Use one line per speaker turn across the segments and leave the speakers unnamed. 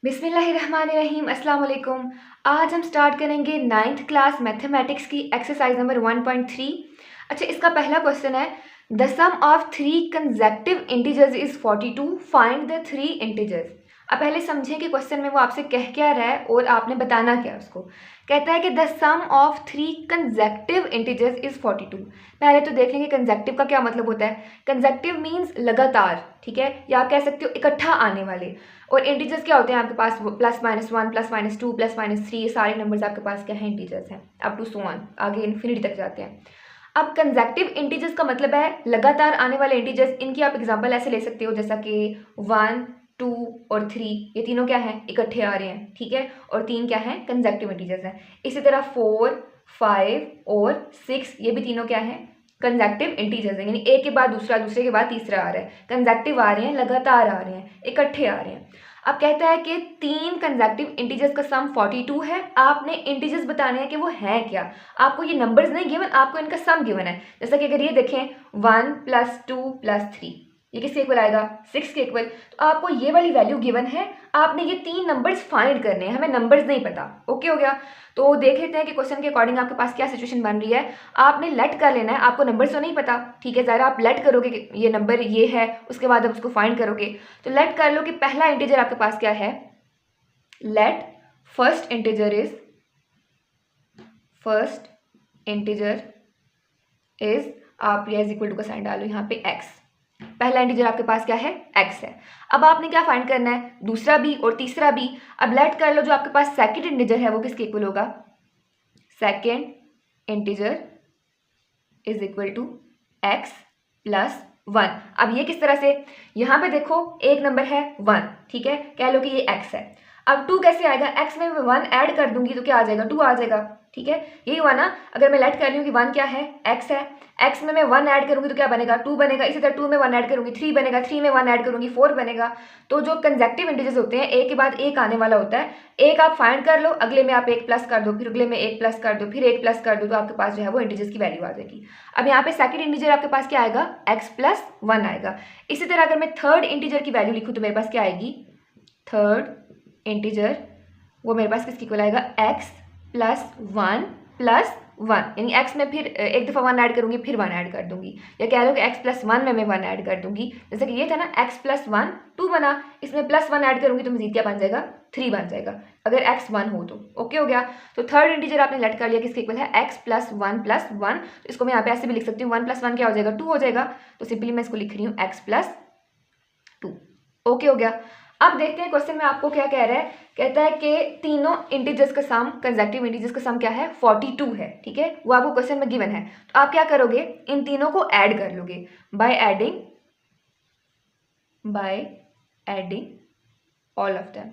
बिस्मिल्लाहिर्रहमानिर्रहीम, अस्सलाम वालेकुम। आज हम स्टार्ट करेंगे 9th क्लास मैथमेटिक्स की एक्सरसाइज नंबर 1.3। अच्छा, इसका पहला क्वेश्चन है the sum of three consecutive integers is 42, find the three integers. अब पहले समझें कि क्वेश्चन में वो आपसे कह क्या रहा है और आपने बताना क्या है उसको। कहता है कि the sum of three consecutive integers is 42। पहले तो देख लेंगे कंसेक्टिव का क्या मतलब होता है। कंसेक्टिव मीन्स लगातार, ठीक है, या आप कह सकते हो इकट्ठा आने वाले। और इंटीजर्स क्या होते हैं आपके पास, +-1, +-2, +-3, ये सारे नंबर्स आपके पास क्या है, इंटीजर्स हैं, अप टू सो ऑन, आगे इन्फिनिटी तक जाते हैं। अब कंसेक्टिव इंटीजर्स का मतलब है लगातार आने वाले इंटीजर्स। इनकी आप एग्जांपल ऐसे ले सकते हो जैसा कि 1, 2 और 3, ये तीनों क्या हैं, इकट्ठे आ रहे हैं, ठीक है, और 3 क्या हैं, कंसेक्टिव इंटीजर्स हैं। इसी तरह 4, 5 और 6, ये भी तीनों क्या हैं, कंसेक्टिव इंटीजर्स हैं, यानी एक के बाद दूसरा, दूसरे के बाद तीसरा आ रहा है, कंसेक्टिव आ रहे हैं, लगातार आ रहे हैं, इकट्ठे आ रहे हैं। अब कहता है कि 3 कंसेक्टिव इंटीजर्स का सम 42 है। आपने इंटीजर्स बताने हैं कि वो हैं क्या। आपको ये नंबर्स नहीं गिवन, आपको इनका सम गिवन है। जैसा कि अगर ये देखें 1 + 2 + 3, ये किसके इक्वल आएगा, 6 के इक्वल। तो आपको ये वाली वैल्यू गिवन है, आपने ये 3 नंबर्स फाइंड करने हैं, हमें नंबर्स नहीं पता। ओके हो गया। तो देख लेते हैं कि क्वेश्चन के अकॉर्डिंग आपके पास क्या सिचुएशन बन रही है। आपने लेट कर लेना है, आपको नंबर्स तो नहीं पता, ठीक है, ज़रा आप लेट करोगे कि ये नंबर ये है, उसके बाद आप उसको फाइंड करोगे। तो लेट कर लो कि पहला इंटीजर आपके पास क्या है। लेट फर्स्ट इंटीजर इज, आप ये इज इक्वल टू का साइन डालो यहाँ पे x। पहला इंटीजर आपके पास क्या है, x है। अब आपने क्या फाइंड करना है, दूसरा भी और तीसरा भी। अब लेट कर लो जो आपके पास सेकंड इंटीजर है वो किसके इक्वल होगा, second integer is equal to x + 1। अब ये किस तरह से, यहाँ पे देखो एक नंबर है 1, ठीक है, कह लो कि ये x है। अब 2 कैसे आएगा, x में मैं 1 ऐड कर दूंगी तो क्या आ जाएगा, 2 आ जाएगा, ठीक है, यही हुआ ना। अगर मैं लेट कर रही हूँ कि 1 क्या है, x है, x में मैं 1 ऐड करूंगी तो क्या बनेगा, 2 बनेगा। इसी तरह 2 में 1 ऐड करूंगी 3 बनेगा, 3 में 1 ऐड करूंगी 4 बनेगा। तो जो कंसेक्टिव इंटीजर्स होते हैं एक के बाद एक आने वाला होता है। एक आप फाइंड कर लो, अगले में आप एक प्लस कर दो, फिर अगले में एक प्लस कर दो, फिर एक प्लस कर दो, तो आपके पास जो है वो इंटीजर्स की वैल्यू आ जाएगी। अब यहाँ पे सेकंड इंटीजर आपके पास क्या आएगा, x + 1 आएगा। इसी तरह अगर मैं थर्ड इंटीजर की वैल्यू लिखूँ तो मेरे पास क्या आएगी, थर्ड इंटीजर वो मेरे पास किसकी इक्वल आएगा, x + 1 + 1, यानी x में फिर एक दफ़ा 1 ऐड करूंगी फिर 1 ऐड कर दूंगी, या कह लो कि x + 1 में मैं 1 ऐड कर दूंगी। जैसे कि ये था ना, x + 1 2 बना, इसमें +1 ऐड करूंगी तो मजीद क्या बन जाएगा, 3 बन जाएगा, अगर x 1 हो तो। ओके हो गया। तो थर्ड इंटीजर आपने लेट कर लिया, किसके इक्वल है, x + 1 + 1। तो इसको मैं यहाँ पे ऐसे भी लिख सकती हूँ, 1 + 1 क्या हो जाएगा, 2 हो जाएगा। तो सिंपली मैं इसको लिख रही हूँ x + 2। ओके हो गया। अब देखते हैं क्वेश्चन में आपको क्या कह रहा है। कहता है कि तीनों इंटीजर्स का सम, कंसेक्टिव इंटीजर्स का सम क्या है, 42 है, ठीक है, वो आपको क्वेश्चन में गिवन है। तो आप क्या करोगे, इन तीनों को ऐड कर लोगे by adding all of them.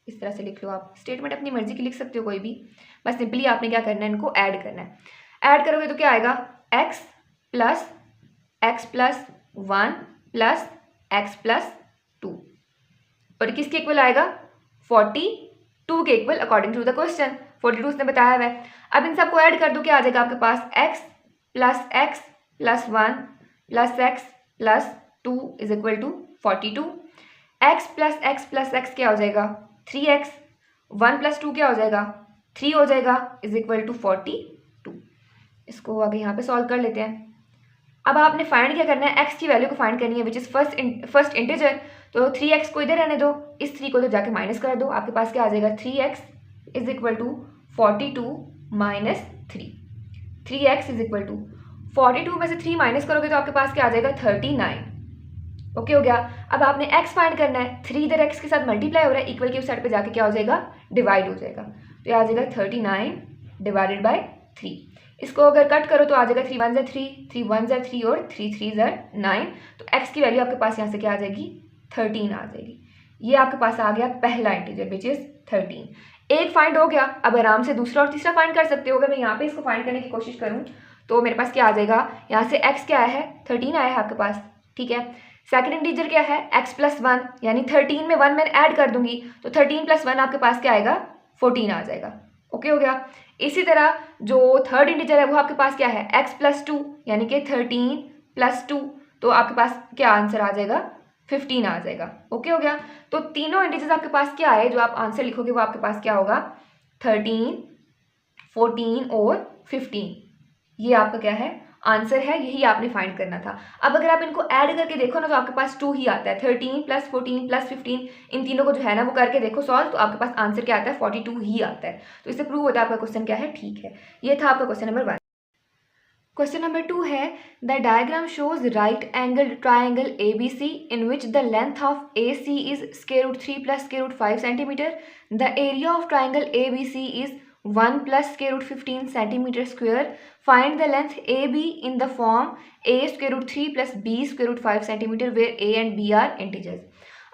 इस तरह से लिख लो आप, स्टेटमेंट अपनी मर्जी की लिख सकते हो कोई भी, बस सिंपली आपने क्या करना है, इनको ऐड करना है। ऐड करोगे तो क्या आएगा, x + x + 1 + x + 2, और किसके इक्वल आएगा, 42 के equal according to the question. 42 उसने बताया हुआ है। अब इन सबको ऐड कर दो, क्या आ जाएगा आपके पास, x + x + 1 + x + 2 is equal to 42। x + x + x क्या हो जाएगा, 3x, 1 + 2 क्या हो जाएगा, 3 हो जाएगा, इज इक्वल टू 42। इसको आगे यहाँ पे सॉल्व कर लेते हैं। अब आपने फाइंड क्या करना है, x की वैल्यू को फाइंड करनी है, विच इज़ फर्स्ट इंटीजर। तो 3x को इधर रहने दो, इस 3 को तो जाके माइनस कर दो, आपके पास क्या आ जाएगा, 3x is equal to 42 - 3। 3x is equal to 42 में से 3 माइनस करोगे तो आपके पास क्या आ जाएगा, 39। ओके हो गया। अब आपने x फाइंड करना है, 3 इधर x के साथ मल्टीप्लाई हो रहा है, इक्वल की उस साइड पे जाके क्या हो जाएगा, डिवाइड हो जाएगा। तो यह आ जाएगा 39 / 3। इसको अगर कट करो तो आ जाएगा 3 × 1 = 3, 3 × 1 = 3 और 3 × 3 = 9। तो x की वैल्यू आपके पास यहाँ से क्या आ जाएगी, 13 आ जाएगी। ये आपके पास आ गया पहला इंटीजर विच इज़ 13। एक फाइंड हो गया। अब आराम से दूसरा और तीसरा फाइंड कर सकते हो। अगर मैं यहाँ पे इसको फाइंड करने की कोशिश करूँ तो मेरे पास क्या आ जाएगा, यहाँ से x क्या आया है, 13 आया है आपके पास, ठीक है। सेकंड इंटीजर क्या है, x + 1, यानी 13 में 1 मैं ऐड कर दूंगी तो 13 + 1 आपके पास क्या आएगा, 14 आ जाएगा। ओके हो गया। इसी तरह जो थर्ड इंटीजर है वो आपके पास क्या है, x + 2, यानी कि 13 + 2, तो आपके पास क्या आंसर आ जाएगा, 15 आ जाएगा। ओके हो गया। तो तीनों इंटीजर्स आपके पास क्या है, जो आप आंसर लिखोगे वो आपके पास क्या होगा, 13, 14 और 15। ये आपका क्या है, आंसर है, यही आपने फाइंड करना था। अब अगर आप इनको ऐड करके देखो ना तो आपके पास 2 ही आता है। 13 + 14 + 15, इन तीनों को जो है ना वो करके देखो सॉल्व, तो आपके पास आंसर क्या आता है, 42 ही आता है। तो इससे प्रूव होता है आपका क्वेश्चन क्या है, ठीक है। ये था आपका क्वेश्चन नंबर 1। क्वेश्चन नंबर 2 है, the diagram shows right angle triangle ABC in which the length of AC is √3 + √5 centimetre. The area of triangle ABC is 1 + √15 centimetre square. Find the length AB in the form A √3 + B √5 centimetre where A and B are integers.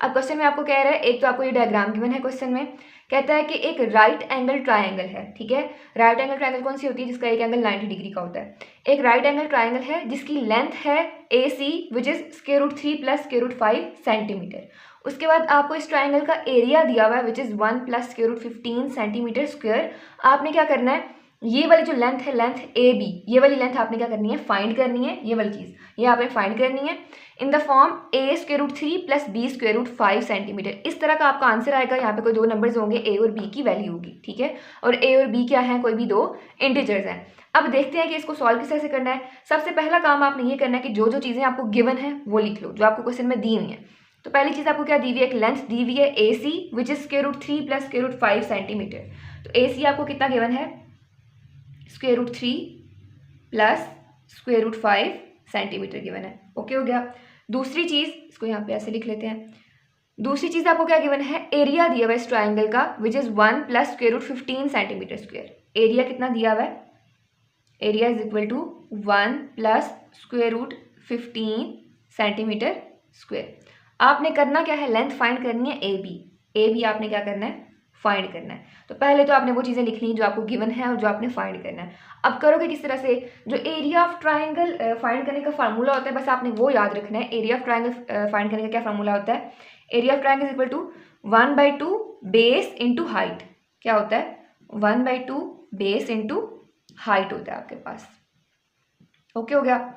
अब question में आपको कह रहा है, एक तो आपको ये डायग्राम गिवन है क्वेश्चन में, कहता है कि एक राइट एंगल ट्राइंगल है, ठीक है। राइट एंगल ट्राइंगल कौन सी होती है, जिसका एक एंगल 90 डिग्री का होता है। एक राइट एंगल ट्राइंगल है जिसकी लेंथ है AC विच इज √3 + √5 सेंटीमीटर। उसके बाद आपको इस ट्राइंगल का एरिया दिया हुआ है विच इज 1 + √15 सेंटीमीटर स्क्वायर। आपने क्या करना है, ये वाली जो लेंथ है, लेंथ AB, ये वाली लेंथ आपने क्या करनी है, फाइंड करनी है। ये वाली चीज़ ये आपने फाइंड करनी है इन the form A √3 + B √5 centimetre. इस तरह का आपका आंसर आएगा। यहाँ पे कोई दो नंबर्स होंगे, A और B की वैल्यू होगी, ठीक है। और A और B क्या है, कोई भी दो इंटीजर्स हैं। अब देखते हैं कि इसको सॉल्व किस तरह से करना है। सबसे पहला काम आपने ये करना है कि जो जो चीज़ें आपको गिवन है वो लिख लो, जो आपको क्वेश्चन में दी हुई है। तो पहली चीज़ आपको क्या दी हुई है, एक लेंथ दी हुई है AC विच इज √3 + √5 सेंटीमीटर। तो AC आपको कितना गिवन है, √3 + √5 सेंटीमीटर गिवन है। ओके हो गया। दूसरी चीज़, इसको यहाँ पे ऐसे लिख लेते हैं। दूसरी चीज़ आपको क्या गिवन है, एरिया दिया हुआ है इस ट्राइंगल का which is 1 + √15 centimetre square. Area कितना दिया हुआ है, area is equal to 1 + √15 centimetre square. आपने करना क्या है, लेंथ फाइंड करनी है AB आपने क्या करना है, फाइंड करना है। तो पहले तो आपने वो चीज़ें लिखनी है जो आपको गिवन है और जो आपने फाइंड करना है। अब करोगे किस तरह से, जो एरिया ऑफ ट्राइंगल फाइंड करने का फार्मूला होता है, बस आपने वो याद रखना है। एरिया ऑफ ट्राइंगल फाइंड करने का क्या फार्मूला होता है, area of triangle is equal to 1/2 base into height. क्या होता है, 1/2 बेस इंटू हाइट होता है आपके पास। ओके हो गया।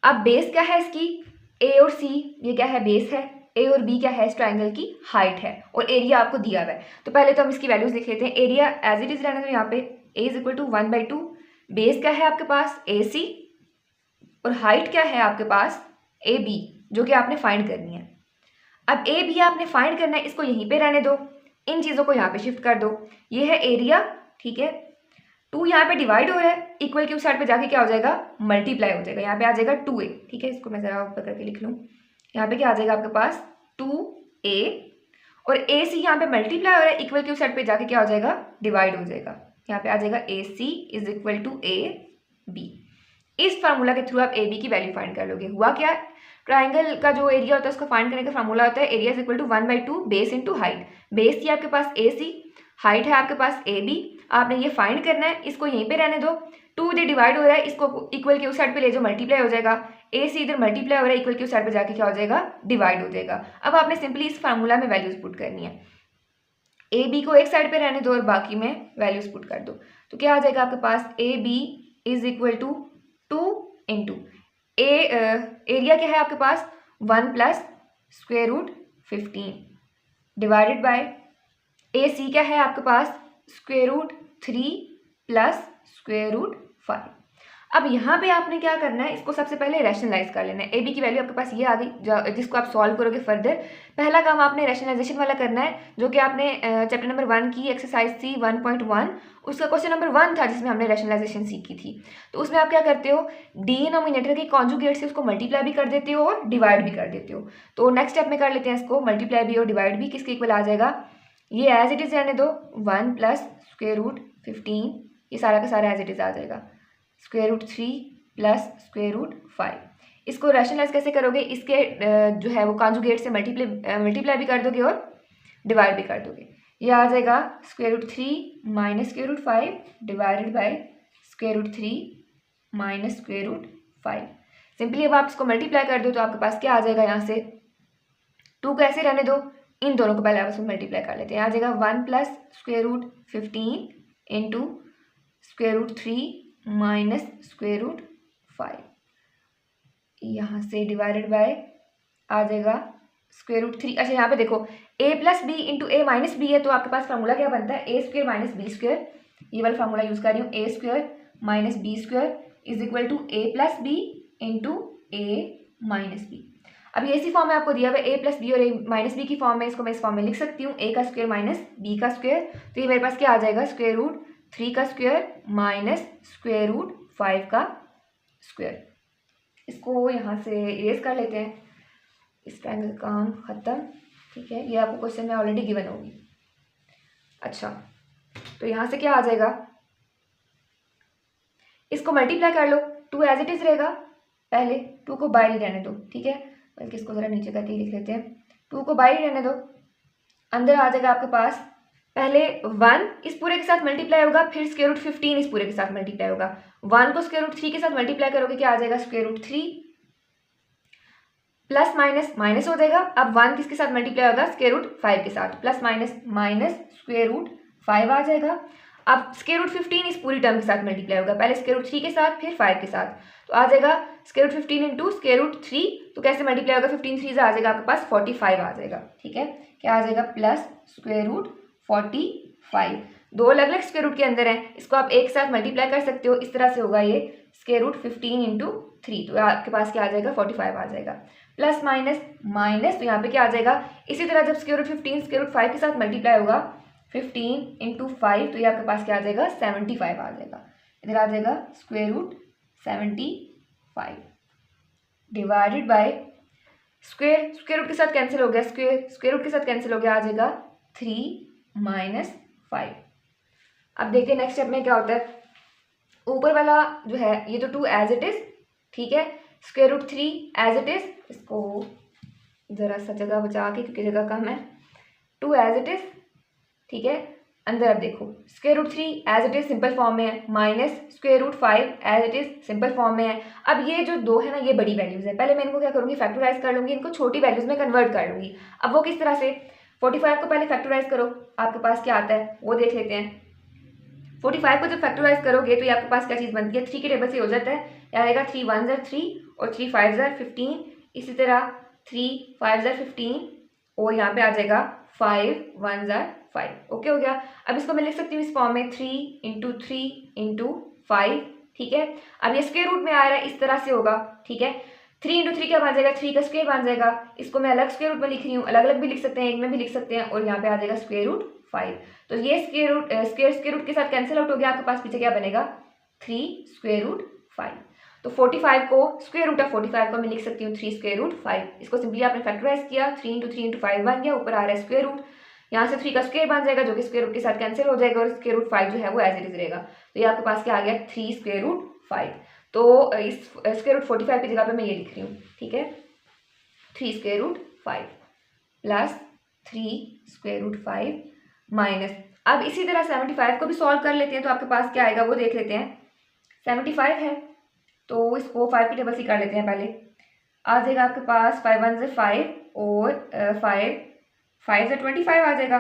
अब बेस क्या है इसकी, A और C, ये क्या है, बेस है। A और B क्या है, इस ट्राइंगल की हाइट है। और एरिया आपको दिया हुआ है। तो पहले तो हम इसकी वैल्यूज लिख लेते हैं। एरिया एज इट इज रहने दो यहाँ पे, A is equal to 1/2, base क्या है आपके पास AC, और हाइट क्या है आपके पास AB, जो कि आपने फाइंड करनी है। अब AB आपने फाइंड करना है, इसको यहीं पे रहने दो, इन चीज़ों को यहाँ पे शिफ्ट कर दो। ये है एरिया, ठीक है। 2 यहाँ पे डिवाइड हो रहा है, इक्वल की उस साइड पे जाके क्या हो जाएगा, मल्टीप्लाई हो जाएगा। यहाँ पे आ जाएगा 2A, ठीक है। इसको मैं ज़रा ऊपर करके लिख लूँ। यहाँ पे क्या आ जाएगा आपके पास 2A, और AC यहाँ पे मल्टीप्लाई हो रहा है, इक्वल की उस साइड पे जाके क्या हो जाएगा, डिवाइड हो जाएगा। यहाँ पे आ जाएगा AC is equal to AB। इस फार्मूला के थ्रू आप AB की वैल्यू फाइंड कर लोगे। हुआ क्या, ट्राइंगल का जो एरिया होता है उसको फाइंड करने का फार्मूला होता है area is equal to 1/2 base into height. Base थी आपके पास AC, हाइट है आपके पास AB। आपने ये फाइंड करना है, इसको यहीं पे रहने दो। 2 इधर डिवाइड हो रहा है, इसको इक्वल के उस साइड पे ले जाओ, मल्टीप्लाई हो जाएगा। AC इधर मल्टीप्लाई हो रहा है, इक्वल के उस साइड पे जाके क्या हो जाएगा, डिवाइड हो जाएगा। अब आपने सिंपली इस फार्मूला में वैल्यूज पुट करनी है। AB को एक साइड पे रहने दो और बाकी में वैल्यूज पुट कर दो। तो क्या आ जाएगा आपके पास, AB is equal to 2 into area क्या है आपके पास 1 + √15 डिवाइडेड बाय AC क्या है आपके पास √3 + √5। अब यहाँ पे आपने क्या करना है, इसको सबसे पहले रैशनलाइज कर लेना है। AB की वैल्यू आपके पास ये आ गई, जिसको आप सॉल्व करोगे फर्दर। पहला काम आपने रैशनलाइजेशन वाला करना है, जो कि आपने चैप्टर नंबर 1 की एक्सरसाइज थी 1.1, उसका क्वेश्चन नंबर 1 था जिसमें हमने रैशनलाइजेशन सीखी थी। तो उसमें आप क्या करते हो, डिनोमिनेटर के कॉन्जुगेट से उसको मल्टीप्लाई भी कर देते हो और डिवाइड भी कर देते हो। तो नेक्स्ट स्टेप में कर लेते हैं इसको, मल्टीप्लाई भी और डिवाइड भी। किसके इक्वल आ जाएगा, ये एज इट इज रहने दो, 1 + √15, ये सारा का सारा एज इट इज आ जाएगा, √3 + √5। इसको रैशनलाइज कैसे करोगे, इसके जो है वो कॉन्जुगेट से मल्टीप्लाई भी कर दोगे और डिवाइड भी कर दोगे। ये आ जाएगा √3 - √5 डिवाइडेड बाय √3 - √5। सिंपली अब आप इसको मल्टीप्लाई कर दो तो आपके पास क्या आ जाएगा, यहाँ से 2 को ऐसे रहने दो, इन दोनों को पहले आपस में मल्टीप्लाई कर लेते हैं। आ जाएगा 1 + √15 इंटू √3 - √5, यहाँ से डिवाइडेड बाय आ जाएगा स्क्वायर रूट 3। अच्छा यहाँ पे देखो a plus B into A minus B है, तो आपके पास फार्मूला क्या बनता है, A square minus B square. ये वाला फार्मूला यूज़ कर रही हूँ, A square minus B square is equal to A plus B into A minus B. अब ये इसी फॉर्म में आपको दिया हुआ है, ए प्लस बी और ए माइनस बी की फॉर्म में, इसको मैं इस फॉर्म में लिख सकती हूँ, ए का स्क्वायर माइनस बी का स्क्वायर। तो ये मेरे पास क्या आ जाएगा, स्क्वायर रूट 3 का स्क्वायर माइनस स्क्वायर रूट 5 का स्क्वायर। इसको यहाँ से इरेज कर लेते हैं, इस ट्रायंगल का काम खत्म। ठीक है, ये आपको क्वेश्चन में ऑलरेडी गिवन होगी। अच्छा तो यहाँ से क्या आ जाएगा, इसको मल्टीप्लाई कर लो, 2 एज इट इज रहेगा, पहले 2 को बाहर ही रहने दो। ठीक है, बल्कि इसको ज़रा नीचे करके लिख लेते हैं, 2 को बाहर ही रहने दो, अंदर आ जाएगा आपके पास पहले 1 इस पूरे के साथ मल्टीप्लाई होगा, फिर स्क्वायर रूट 15 इस पूरे के साथ मल्टीप्लाई होगा। 1 को स्क्वायर रूट 3 के साथ मल्टीप्लाई करोगे, क्या आ जाएगा, square root 3 plus minus minus हो जाएगा। अब 1 किसके साथ मल्टीप्लाई होगा, स्क्वायर रूट 5 के साथ, plus minus minus square root 5 आ जाएगा। अब स्क्वायर रूट 15 इस पूरी टर्म के साथ मल्टीप्लाई होगा, पहले स्क्वायर रूट 3 के साथ फिर 5 के साथ, तो आ जाएगा square root 15 into square root 3। तो कैसे मल्टीप्लाई होगा, 15 3 आ जाएगा आपके पास 45 आ जाएगा। ठीक है, क्या आ जाएगा, प्लस स्क्वायर रूट 45। दो अलग अलग स्क्वायर रूट के अंदर हैं, इसको आप एक साथ मल्टीप्लाई कर सकते हो, इस तरह से होगा ये स्क्वायर रूट 15 इंटू 3, तो आपके पास क्या आ जाएगा, 45 आ जाएगा। प्लस माइनस माइनस, तो यहाँ पे क्या आ जाएगा, इसी तरह जब स्क्वायर रूट 15 स्क्वायर रूट 5 के साथ मल्टीप्लाई होगा 15 इंटू 5, तो ये आपके पास क्या आ जाएगा, 75 आ जाएगा। इधर आ जाएगा square root 75 divided by square, square root के साथ कैंसिल हो गया, स्क्वायर स्क्वायर रूट के साथ कैंसिल हो गया, आ जाएगा 3 माइनस 5। अब देखते हैं नेक्स्ट स्टेप में क्या होता है, ऊपर वाला जो है ये तो 2 एज इट इज, ठीक है, square root 3 as it is, इसको ज़रा सा जगह बचा के क्योंकि जगह कम है, 2 एज इट इज। ठीक है, अंदर अब देखो square root 3 as it is simple form में है, minus square root 5 as it is simple form में है। अब ये जो दो है ना, ये बड़ी वैल्यूज़ है, पहले मैं इनको क्या करूँगी, फैक्टराइज कर लूँगी, इनको छोटी वैल्यूज़ में कन्वर्ट कर लूँगी। अब वो किस तरह से, 45 को पहले फैक्टराइज करो, आपके पास क्या आता है वो देख लेते हैं। 45 को जब फैक्टराइज करोगे तो ये आपके पास क्या चीज़ बनती है, 3 के टेबल से हो जाता है, यहाँ आएगा 3 1 ज़र 3 और 3 5 ज़र 15, इसी तरह 3 5 ज़र 15 और यहाँ पे आ जाएगा 5 1 ज़र 5। ओके हो गया। अब इसको मैं लिख सकती हूँ इस फॉर्म में 3 इंटू 3 इंटू 5। ठीक है, अब ये स्क्वायर रूट में आ रहा है, इस तरह से होगा। ठीक है, 3 इंटू 3 क्या बन जाएगा, 3 का स्क्वायर बन जाएगा, इसको मैं अलग स्क्वायर रूट में लिख रही हूँ, अलग अलग भी लिख सकते हैं, एक में भी लिख सकते हैं, और यहाँ पे आ जाएगा स्क्वायर रूट 5। तो ये स्क्वायर रूट स्क्वायर रूट के साथ कैंसिल आउट हो गया, आपके पास पीछे क्या बनेगा, 3 स्क्वायर रूट 5। तो 45 को स्क्वायर रूट ऑफ 45 को मैं लिख सकती हूँ 3 स्क्वायर रूट 5। इसको सिंपली आपने फैक्टराइज किया, 3 इंटू 3 इंटू 5 बन गया, ऊपर आ रहा है स्क्वायर रूट, यहाँ से 3 का स्क्वायर बन जाएगा जो कि स्क्वायर रूट के साथ कैंसिल हो जाएगा, और स्क्वायर रूट 5 जो है वो एज इट इज रहेगा। तो ये आपके पास क्या आ गया, 3 स्क्वायर रूट 5। तो इस स्क्वायर रूट 45 की जगह पे मैं ये लिख रही हूँ। ठीक है, 3 square root 5 plus 3 square root 5 minus, अब इसी तरह 75 को भी सॉल्व कर लेते हैं, तो आपके पास क्या आएगा वो देख लेते हैं। 75 है तो इसको 5 की टेबल से कर लेते हैं, पहले आ जाएगा आपके पास 5 1 ज़र 5 और 5 ज़र 25 आ जाएगा,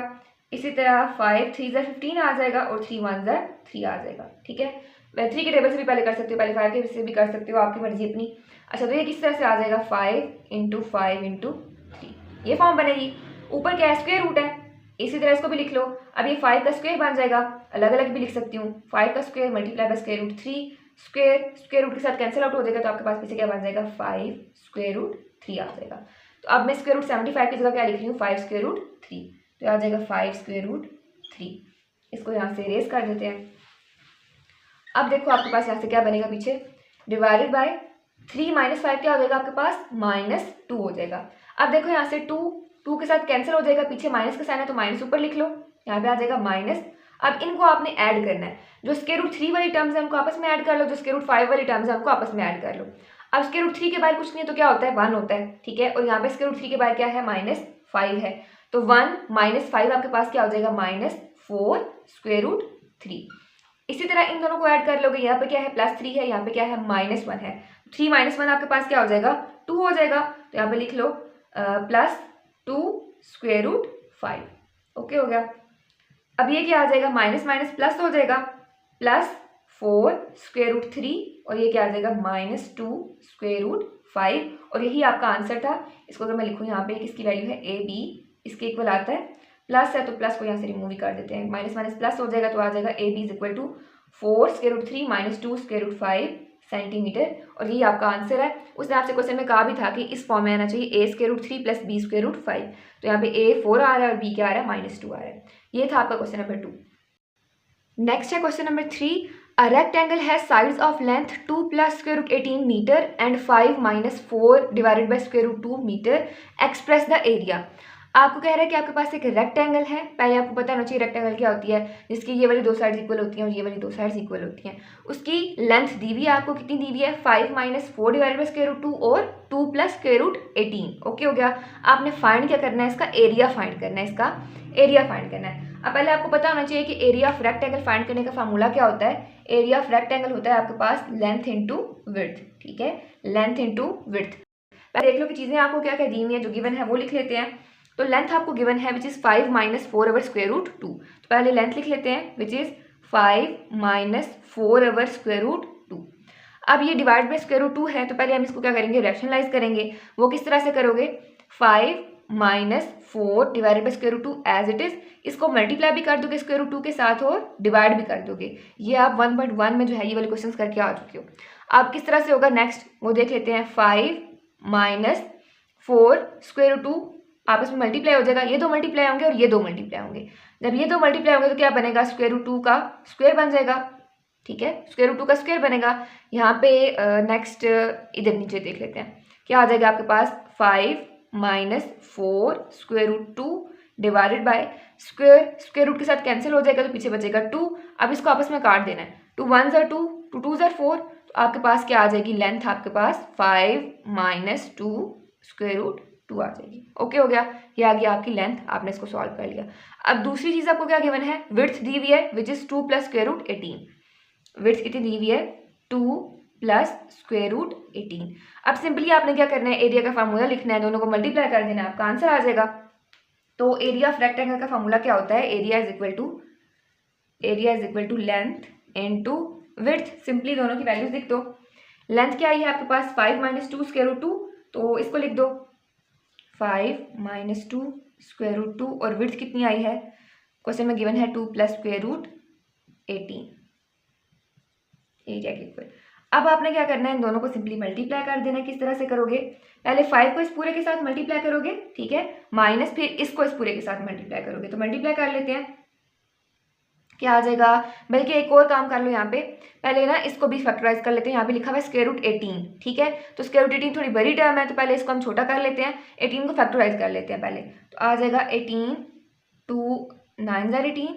इसी तरह 5 3 ज़र 15 आ जाएगा और 3 1 ज़र 3 आ जाएगा। ठीक है, मैं 3 की टेबल से भी पहले कर सकती हूँ, पहले 5 के से भी कर सकते हो, आपकी मर्जी अपनी। अच्छा तो ये किस तरह से आ जाएगा, 5 इंटू 5 इंटू 3, ये फॉर्म बनेगी। ऊपर क्या है, स्क्वायर रूट है, इसी तरह इसको भी लिख लो। अब ये 5 का स्क्वायर बन जाएगा, अलग अलग भी लिख सकती हूँ, 5 का square multiply by square root 3, square root के साथ कैंसिल आउट हो जाएगा, तो आपके पास पीछे क्या बन जाएगा, 5 स्क्वायर रूट 3 आ जाएगा। तो अब मैं स्क्वायर रूट 75 की जगह क्या लिख रही हूँ, 5 स्क्वायर रूट 3, तो आ जाएगा 5 स्क्वायर रूट 3। इसको यहाँ से इरेज कर देते हैं। अब देखो आपके पास यहाँ से क्या बनेगा, पीछे डिवाइडेड बाय 3 माइनस 5 क्या हो जाएगा आपके पास, -2 हो जाएगा। अब देखो यहाँ से 2 के साथ कैंसिल हो जाएगा, पीछे माइनस का साइन है तो माइनस ऊपर लिख लो, यहाँ पे आ जाएगा माइनस। अब इनको आपने ऐड करना है, जो स्क्वायर रूट 3 वाली टर्म्स है उनको आपस में ऐड कर लो, जो स्क्वायर रूट 5 वाली टर्म्स है उनको आपस में ऐड कर लो। अब स्क्वायर रूट 3 के बाहर कुछ नहीं है तो क्या होता है, 1 होता है। ठीक है, और यहाँ पे स्क्वायर रूट 3 के बाहर क्या है, -5 है, तो 1 -5 आपके पास क्या हो जाएगा, -4 स्क्वायर रूट 3। इसी तरह इन दोनों को ऐड कर लोगे, यहाँ पे क्या है +3 है, यहाँ पे क्या है -1 है, 3 -1 आपके पास क्या हो जाएगा, 2 हो जाएगा, तो यहाँ पे लिख लो +2 स्क्वायर रूट 5। ओके हो गया। अब ये क्या आ जाएगा, माइनस माइनस प्लस हो जाएगा, +4 स्क्वायर रूट 3, और ये क्या आ जाएगा, -2 स्क्वायर रूट 5 और यही आपका आंसर था। इसको अगर मैं लिखूँ यहाँ पे किसकी वैल्यू है ए बी, इसके इक्वल आता है, प्लस है तो प्लस को यहाँ से रिमूव ही कर देते हैं, माइनस माइनस प्लस हो जाएगा तो आ जाएगा A B is equal to 4√3 - 2√5 centimetre और यही आपका आंसर है। उसने आपसे क्वेश्चन में कहा भी था कि इस फॉर्म में आना चाहिए a√3 + b√5, तो यहाँ पे a 4 आ रहा है और b क्या आ रहा है -2 आ रहा है। ये था आपका क्वेश्चन नंबर 2। नेक्स्ट है question number 3। A rectangle has sides of length 2 + √18 metre and 5 - 4 divided by √2 metre, express the area. आपको कह रहा है कि आपके पास एक रेक्टेंगल है। पहले आपको पता होना चाहिए रेक्टेंगल क्या होती है, जिसकी ये वाली 2 साइड्स इक्वल होती हैं और ये वाली 2 साइड्स इक्वल होती हैं। उसकी लेंथ दी हुई है आपको, कितनी दी हुई है 5 - 4 डिवाइडेड बाय √2 और 2 + √18। ओके हो गया। आपने फाइंड क्या करना है, इसका एरिया फाइंड करना है, इसका एरिया फाइंड करना है। अब पहले आपको पता होना चाहिए कि एरिया ऑफ रेक्टेंगल फाइंड करने का फार्मूला क्या होता है। एरिया ऑफ रेक्टेंगल होता है आपके पास लेंथ इंटू विड्थ, ठीक है, लेंथ इंटू विड्थ। पहले देख लो कि चीज़ें आपको क्या क्या दी हुई है, जो गिवन है वो लिख लेते हैं। तो लेंथ आपको गिवन है विच इज़ 5 - 4 ओवर √2। तो पहले लेंथ लिख लेते हैं विच इज़ 5 - 4 ओवर √2। अब ये डिवाइड बाय √2 है तो पहले हम इसको क्या करेंगे, रैशनलाइज करेंगे। वो किस तरह से करोगे, 5 - 4 divided by √2 as it is, इसको मल्टीप्लाई भी कर दोगे √2 के साथ और डिवाइड भी कर दोगे। ये आप 1.1 में जो है ये वाले क्वेश्चंस करके आ चुके हो। अब किस तरह से होगा नेक्स्ट वो देख लेते हैं। 5 - 4 √2 आपस में मल्टीप्लाई हो जाएगा, ये 2 मल्टीप्लाई होंगे और ये 2 मल्टीप्लाई होंगे। जब ये 2 मल्टीप्लाई होंगे तो क्या बनेगा, √2 का स्क्वायर बन जाएगा, ठीक है, √2 का स्क्वायर बनेगा। यहाँ पे नेक्स्ट इधर नीचे देख लेते हैं क्या आ जाएगा आपके पास, 5 - 4 √2 डिवाइडेड बाय स्क्वायर रूट के साथ कैंसिल हो जाएगा तो पीछे बचेगा 2। अब इसको आपस में काट देना है, 2 1 ज़ा 2, 2 2 ज़ा 4, तो आपके पास क्या आ जाएगी लेंथ, आपके पास 5 - 2 √2 आ जाएगी। ओके हो गया, ये आ गया आपकी लेंथ, आपने इसको सॉल्व कर लिया। अब दूसरी चीज़ आपको क्या गिवन है, विड्थ दी हुई है विच इज़ 2 + √18। विड्थ कितनी दी हुई है, 2 + √18। अब सिंपली आपने क्या करना है, एरिया का फार्मूला लिखना है, दोनों को मल्टीप्लाई कर देना है, आपका आंसर आ जाएगा। तो एरिया ऑफ रेक्टेंगल का फार्मूला क्या होता है, area is equal to length into width. Simply दोनों की वैल्यूज लिख दो। लेंथ क्या आई है आपके पास 5 - 2 √2, तो इसको लिख दो 5 - 2 √2 और विड्थ कितनी आई है, क्वेश्चन में गिवन है 2 + √18 एरिया के इक्वल। अब आपने क्या करना है, इन दोनों को सिंपली मल्टीप्लाई कर देना है। किस तरह से करोगे, पहले 5 को इस पूरे के साथ मल्टीप्लाई करोगे, ठीक है, माइनस फिर इसको इस पूरे के साथ मल्टीप्लाई करोगे। तो मल्टीप्लाई कर लेते हैं, क्या आ जाएगा, बल्कि एक और काम कर लो, यहाँ पे पहले ना इसको भी फैक्टराइज कर लेते हैं। यहाँ पे लिखा हुआ है √18, ठीक है, तो √18 थोड़ी बड़ी टर्म है तो पहले इसको हम छोटा कर लेते हैं, 18 को फैक्टराइज कर लेते हैं पहले। तो आ जाएगा 18, 2 9 ज़ा 18,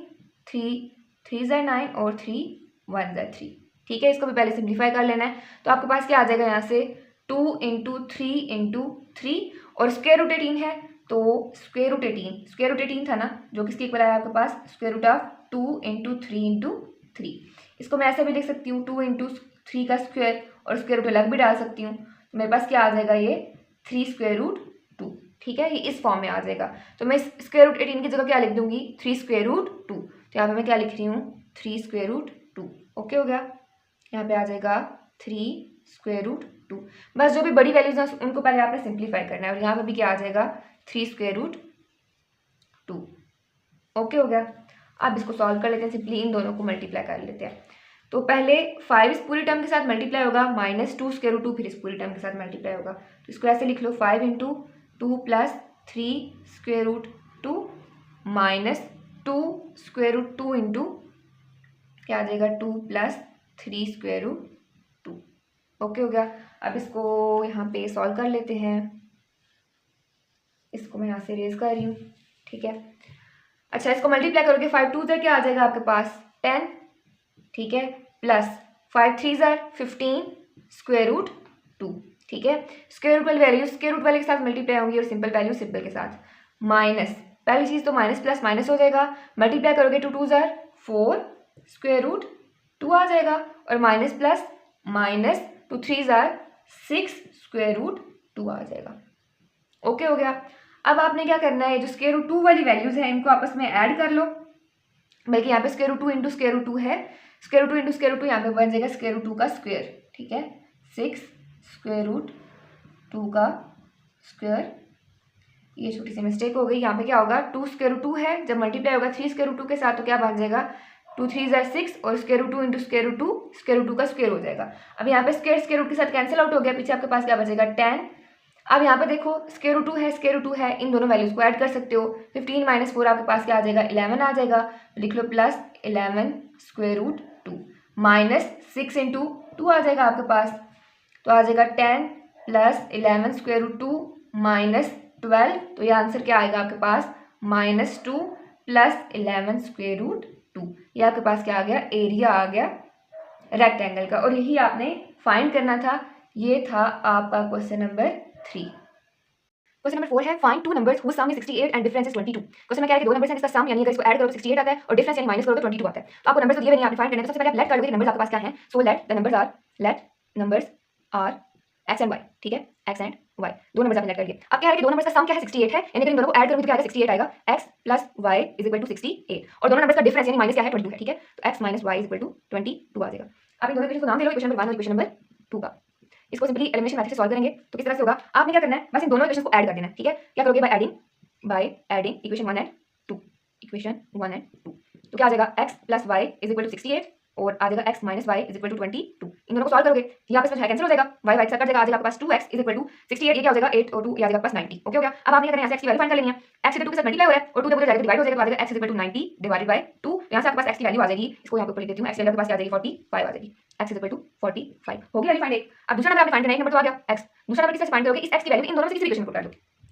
3 ज़ा 9 और 3 1 ज़ा 3, ठीक है। इसको भी पहले सिंप्लीफाई कर लेना है। तो आपके पास क्या आ जाएगा, यहाँ से 2 × 3 × 3 और √18 है तो √18 था ना, जो किसके इक्वल आया आपके पास, √2 × 3 × 3। इसको मैं ऐसे भी लिख सकती हूँ 2 × 3 का स्क्वायर और स्क्वायर रूट अलग भी डाल सकती हूँ। तो मेरे पास क्या आ जाएगा, ये 3 √2, ठीक है, ये इस फॉर्म में आ जाएगा। तो मैं इस √18 की जगह क्या लिख दूंगी, 3 √2। तो यहाँ पे मैं क्या लिख रही हूँ, 3 √2। ओके हो गया, यहाँ पे आ जाएगा 3 √2। बस जो भी बड़ी वैल्यूज हैं उनको पहले आपने सिंप्लीफाई करना है और यहाँ पे भी क्या आ जाएगा 3 √2। ओके हो गया। अब इसको सॉल्व कर लेते हैं, सिंपली इन दोनों को मल्टीप्लाई कर लेते हैं। तो पहले 5 इस पूरी टर्म के साथ मल्टीप्लाई होगा, -2 √2 फिर इस पूरी टर्म के साथ मल्टीप्लाई होगा। तो इसको ऐसे लिख लो 5 × 2 + 3 √2 -2 √2 इंटू क्या आ जाएगा 2 + 3 √2। ओके हो गया। अब इसको यहाँ पे सॉल्व कर लेते हैं, इसको मैं यहाँ से रेज कर रही हूँ, ठीक है। अच्छा, इसको मल्टीप्लाई करोगे, 5 2 ज़ा क्या आ जाएगा आपके पास 10, ठीक है, प्लस 5 3 ज़ा 15 √2, ठीक है। स्क्वायर रूट वाली वैल्यू स्क्वायर रूट वाले के साथ मल्टीप्लाई होंगी और सिंपल वैल्यू सिंपल के साथ, माइनस पहली चीज़ तो माइनस प्लस माइनस हो जाएगा, मल्टीप्लाई करोगे 2 2 ज़ा 4 √2 आ जाएगा और माइनस प्लस माइनस 2 3 ज़ा 6 √2 आ जाएगा। ओके हो गया। अब आपने क्या करना है, जो √2 वाली वैल्यूज हैं इनको आपस में ऐड कर लो, बल्कि यहाँ पे √2 × √2 है, √2 × √2 यहाँ पे बन जाएगा √2 का स्क्वायर, ठीक है, 6 √2 2 का स्क्वायर, ये छोटी सी मिस्टेक हो गई। यहाँ पे क्या होगा, 2 स्क्वायर रूट 2 है, जब मल्टीप्लाई होगा 3 स्क्वायर रूट 2 के साथ तो क्या बन जाएगा, 2 3 = 6 और square root 2 into square root 2, square root 2 का स्क्वायर हो जाएगा। अब यहाँ पे स्क्वायर रूट के साथ कैंसिल आउट हो गया, पीछे आपके पास क्या बचेगा 10। अब यहाँ पे देखो स्क्वायर रूट 2 है, स्क्वायर रूट 2 है, इन दोनों वैल्यूज को ऐड कर सकते हो। 15 - 4 आपके पास क्या आ जाएगा, 11 आ जाएगा। लिख लो plus 11 square root 2 minus 6 into 2 आ जाएगा आपके पास, तो आ जाएगा 10 प्लस 11 स्क्वायर रूट 2 माइनस 12, तो ये आंसर क्या आएगा आपके पास -2 प्लस 11 स्क्वायर रूट 2। ये आपके पास क्या आ गया, एरिया आ गया रेक्टेंगल का, और यही आपने फाइंड करना था। ये था आपका क्वेश्चन नंबर 3। क्वेश्चन नंबर 4 है find two numbers whose sum is 68 and difference is 22। Question में क्या है कि दो नंबर्स हैं जिसका सम यानी अगर इसको ऐड करो तो 68 आता है और डिफरेंस यानी माइनस करो तो 22 आता है। तो आपको नंबर्स तो दिए हुए नहीं, आपने फाइंड करना है। तो सबसे पहले आप लेट कर लोगे कि नंबर्स आपके पास क्या हैं। So let the numbers are x and y, ठीक है, x एंड y दो नंबर्स आपने लेट कर दिए। अब क्या है कि दो नंबर्स का सम क्या है 68 है, यानी कि इन दोनों को ऐड करूंगी तो क्या आएगा 68 आएगा, x + y = 68, और दोनों नंबर्स का डिफरेंस यानी माइनस क्या है 22 है, ठीक है, तो x - y = 22 आ जाएगा। आप इन दोनों इक्वेशन को नाम दे लो, इक्वेशन नंबर 1 और इक्वेशन नंबर 2 का। इसको सिंपली एलिमिनेशन मेथड से सॉल्व करेंगे तो किस तरह से होगा, आपने क्या करना है, बस इन दोनों इक्वेशंस को ऐड कर देना है, ठीक है। क्या करोगे, बाय एडिंग इक्वेशन 1 एंड 2, तो क्या आ जाएगा x + y = 68 और आ जाएगा x - y = 22। इन दोनों को सॉल्व करोगे, यहाँ पे कैंसिल हो जाएगा, y y कट जाएगा, आ जाएगा आपके पास 2x = 68, ये क्या हो जाएगा 8 और 2 ये आ जाएगा +90। ओके हो गया। अब आपने क्या करना है, x की वैल्यू फाइंड कर लेनी है। x से 2 के साथ मल्टीप्लाई हो रहा है और 2 जब उधर जाएगा डिवाइड हो जाएगा, तो आ जाएगा x = 90 / 2। यहाँ से आपके पास x की वैल्यू आ जाएगी, इसको यहाँ पे ऊपर लिख देती हूँ, x की वैल्यू आपके पास क्या आ जाएगी 45 आ जाएगी, x = 45 हो गया फाइंड एक। अब दूसरा नंबर आपने फाइंड करना है, एक नंबर तो आ गया x, दूसरा नंबर किससे फाइंड करोगे, इस x की वैल्यू इन दोनों में से किसी इक्वेशन में पुट कर दो,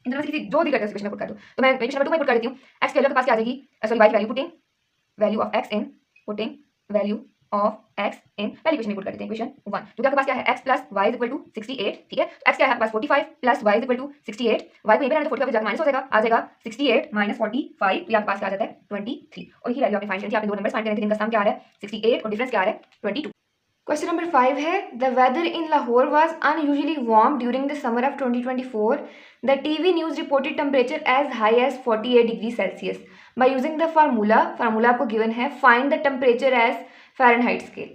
इन दोनों में से किसी जो दी गई इक्वेशन में पुट कर दो। तो मैं इक्वेशन नंबर 2 में पुट कर देती हूँ, x की वैल्यू के पास क्या आ जाएगी, सॉरी y की value putting value of x in putting value of x इन पहली इक्वेशन में पुट कर देते हैं, इक्वेशन 1, जो कि आपके पास क्या है x + y = 68, ठीक है। तो x क्या है आपके पास 45 + y = 68, y को ये भी रहने दो 45 जाकर माइनस हो जाएगा, आ जाएगा 68 - 45, ये आपके पास क्या आ जाता है 23, और ये वैल्यू आपने फाइंड करनी थी। आपने दो नंबर्स फाइंड करने थे जिनका सम क्या आ रहा है 68 और डिफरेंस क्या आ रहा है 22। क्वेश्चन नंबर 5 है the weather in Lahore was unusually warm during the summer of 2024। The TV news reported temperature as high as 48 degree Celsius by using the formula आपको गिवन है, find the temperature as Fahrenheit scale.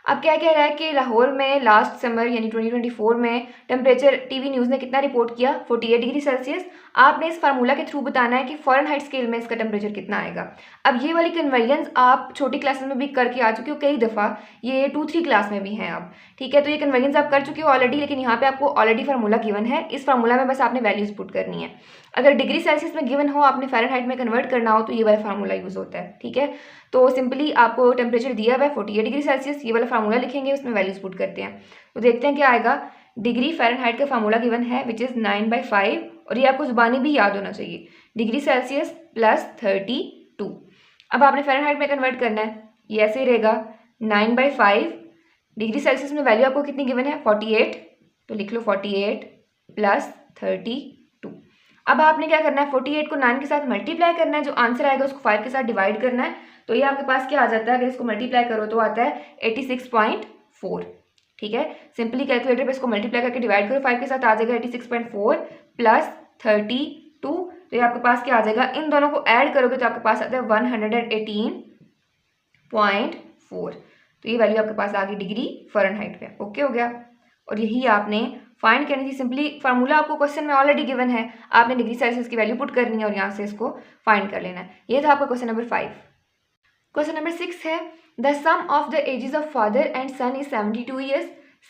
अब क्या कह रहा है कि लाहौर में last summer यानी 2024 में टेम्परेचर टीवी न्यूज़ ने कितना रिपोर्ट किया 48 डिग्री सेल्सियस। आपने इस फार्मूला के थ्रू बताना है कि फ़ारेनहाइट स्केल में इसका टेम्परेचर कितना आएगा। अब ये वाली कन्वर्जन्स आप छोटी क्लासेस में भी करके आ चुके हो कई दफ़ा, ये 2-3 क्लास में भी हैं आप, ठीक है। तो ये कन्वर्जन्स आप कर चुके हो ऑलरेडी, लेकिन यहाँ पे आपको ऑलरेडी फार्मूला गिवन है, इस फार्मूला में बस आपने वैल्यूज पुट करनी है। अगर डिग्री सेल्सियस में गिवन हो, आपने फ़ारेनहाइट में कन्वर्ट करना हो तो ये वाला फार्मूला यूज़ होता है, ठीक है। तो सिंपली आपको टेम्परेचर दिया हुआ है 48 डिग्री सेल्सियस, ये वाला फार्मूला लिखेंगे, उसमें वैल्यूज पुट करते हैं तो देखते हैं क्या आएगा। डिग्री फ़ारेनहाइट का फार्मूला गिवन है विच इज़ 9/5, और ये आपको ज़ुबानी भी याद होना चाहिए, डिग्री सेल्सियस प्लस 32। अब आपने फ़ारेनहाइट में कन्वर्ट करना है, ये ऐसे ही रहेगा 9/5, डिग्री सेल्सियस में वैल्यू आपको कितनी गिवन है 48, तो लिख लो 48 प्लस 32। अब आपने क्या करना है 48 को 9 के साथ मल्टीप्लाई करना है, जो आंसर आएगा उसको 5 के साथ डिवाइड करना है, तो ये आपके पास क्या आ जाता है, अगर इसको मल्टीप्लाई करो तो आता है 86.4, ठीक है। सिंपली कैलकुलेटर पे इसको मल्टीप्लाई करके डिवाइड करो 5 के साथ, आ जाएगा 86.4 प्लस 32, तो ये आपके पास क्या आ जाएगा, इन दोनों को ऐड करोगे तो आपके पास आता है 118.4, तो ये वैल्यू आपके पास आ गई डिग्री फ़ारेनहाइट पे। ओके हो गया, और यही आपने फाइंड करनी थी। सिंपली फार्मूला आपको क्वेश्चन में ऑलरेडी गिवन है, आपने डिग्री सेल्सियस की वैल्यू पुट करनी है और यहाँ से इसको फाइंड कर लेना है। ये था आपका क्वेश्चन नंबर 5। क्वेश्चन नंबर 6 है the sum of the ages of father and son is 72 years.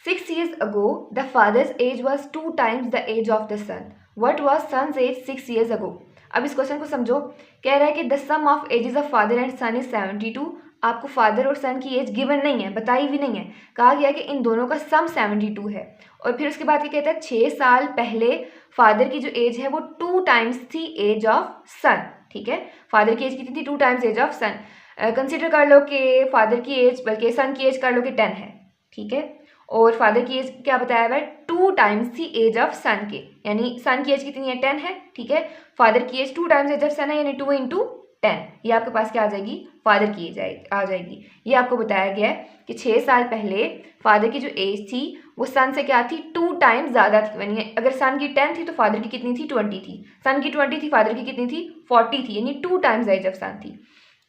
6 years ago the father's age was 2 times the age of the son. What was son's age 6 years ago। अब इस question को समझो, कह रहा है कि the sum of ages of father and son is 72। आपको father और सन की एज गिवन नहीं है, बताई भी नहीं है, कहा गया कि इन दोनों का सम 72 है। और फिर उसके बाद क्या कहता है 6 साल पहले फादर की जो एज है वो 2 times थी एज ऑफ सन, ठीक है। फादर की एज कितनी थी 2 times age of son. Consider कर लो कि फादर की एज, बल्कि सन की एज कर लो कि 10 है, ठीक है, और फादर की एज क्या बताया हुआ है 2 times थी एज ऑफ सन के, यानी सन की एज कितनी है 10 है, ठीक है। फादर की एज 2 times एज ऑफ सन है, यानी 2 × 10, ये आपके पास क्या आ जाएगी फादर की एज आ जाएगी। ये आपको बताया गया है कि 6 साल पहले फादर की जो एज थी वो सन से क्या थी 2 times ज़्यादा थी, यानी अगर सन की 10 थी तो फादर की कितनी थी 20 थी, सन की 20 थी फादर की कितनी थी 40 थी, यानी 2 times एज ऑफ सन थी।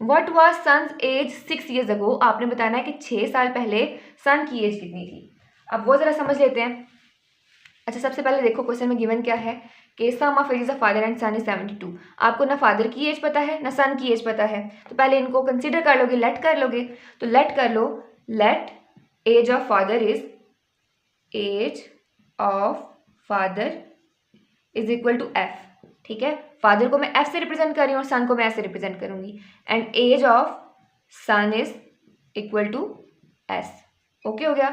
What was son's age 6 years ago। आपने बताना है कि 6 साल पहले सन की एज कितनी थी। अब वो ज़रा समझ लेते हैं। अच्छा, सबसे पहले देखो क्वेश्चन में गिवन क्या है कि sum of ages of father and son is 72। आपको ना फादर की एज पता है ना सन की एज पता है, तो पहले इनको कंसीडर कर लोगे, लेट कर लोगे। तो लेट कर लो, let age of father is, age of father is equal to F. ठीक है, फादर को मैं एफ से रिप्रेजेंट कर रही हूँ और सन को मैं एस से रिप्रेजेंट करूंगी। And age of son is equal to S. Okay हो गया,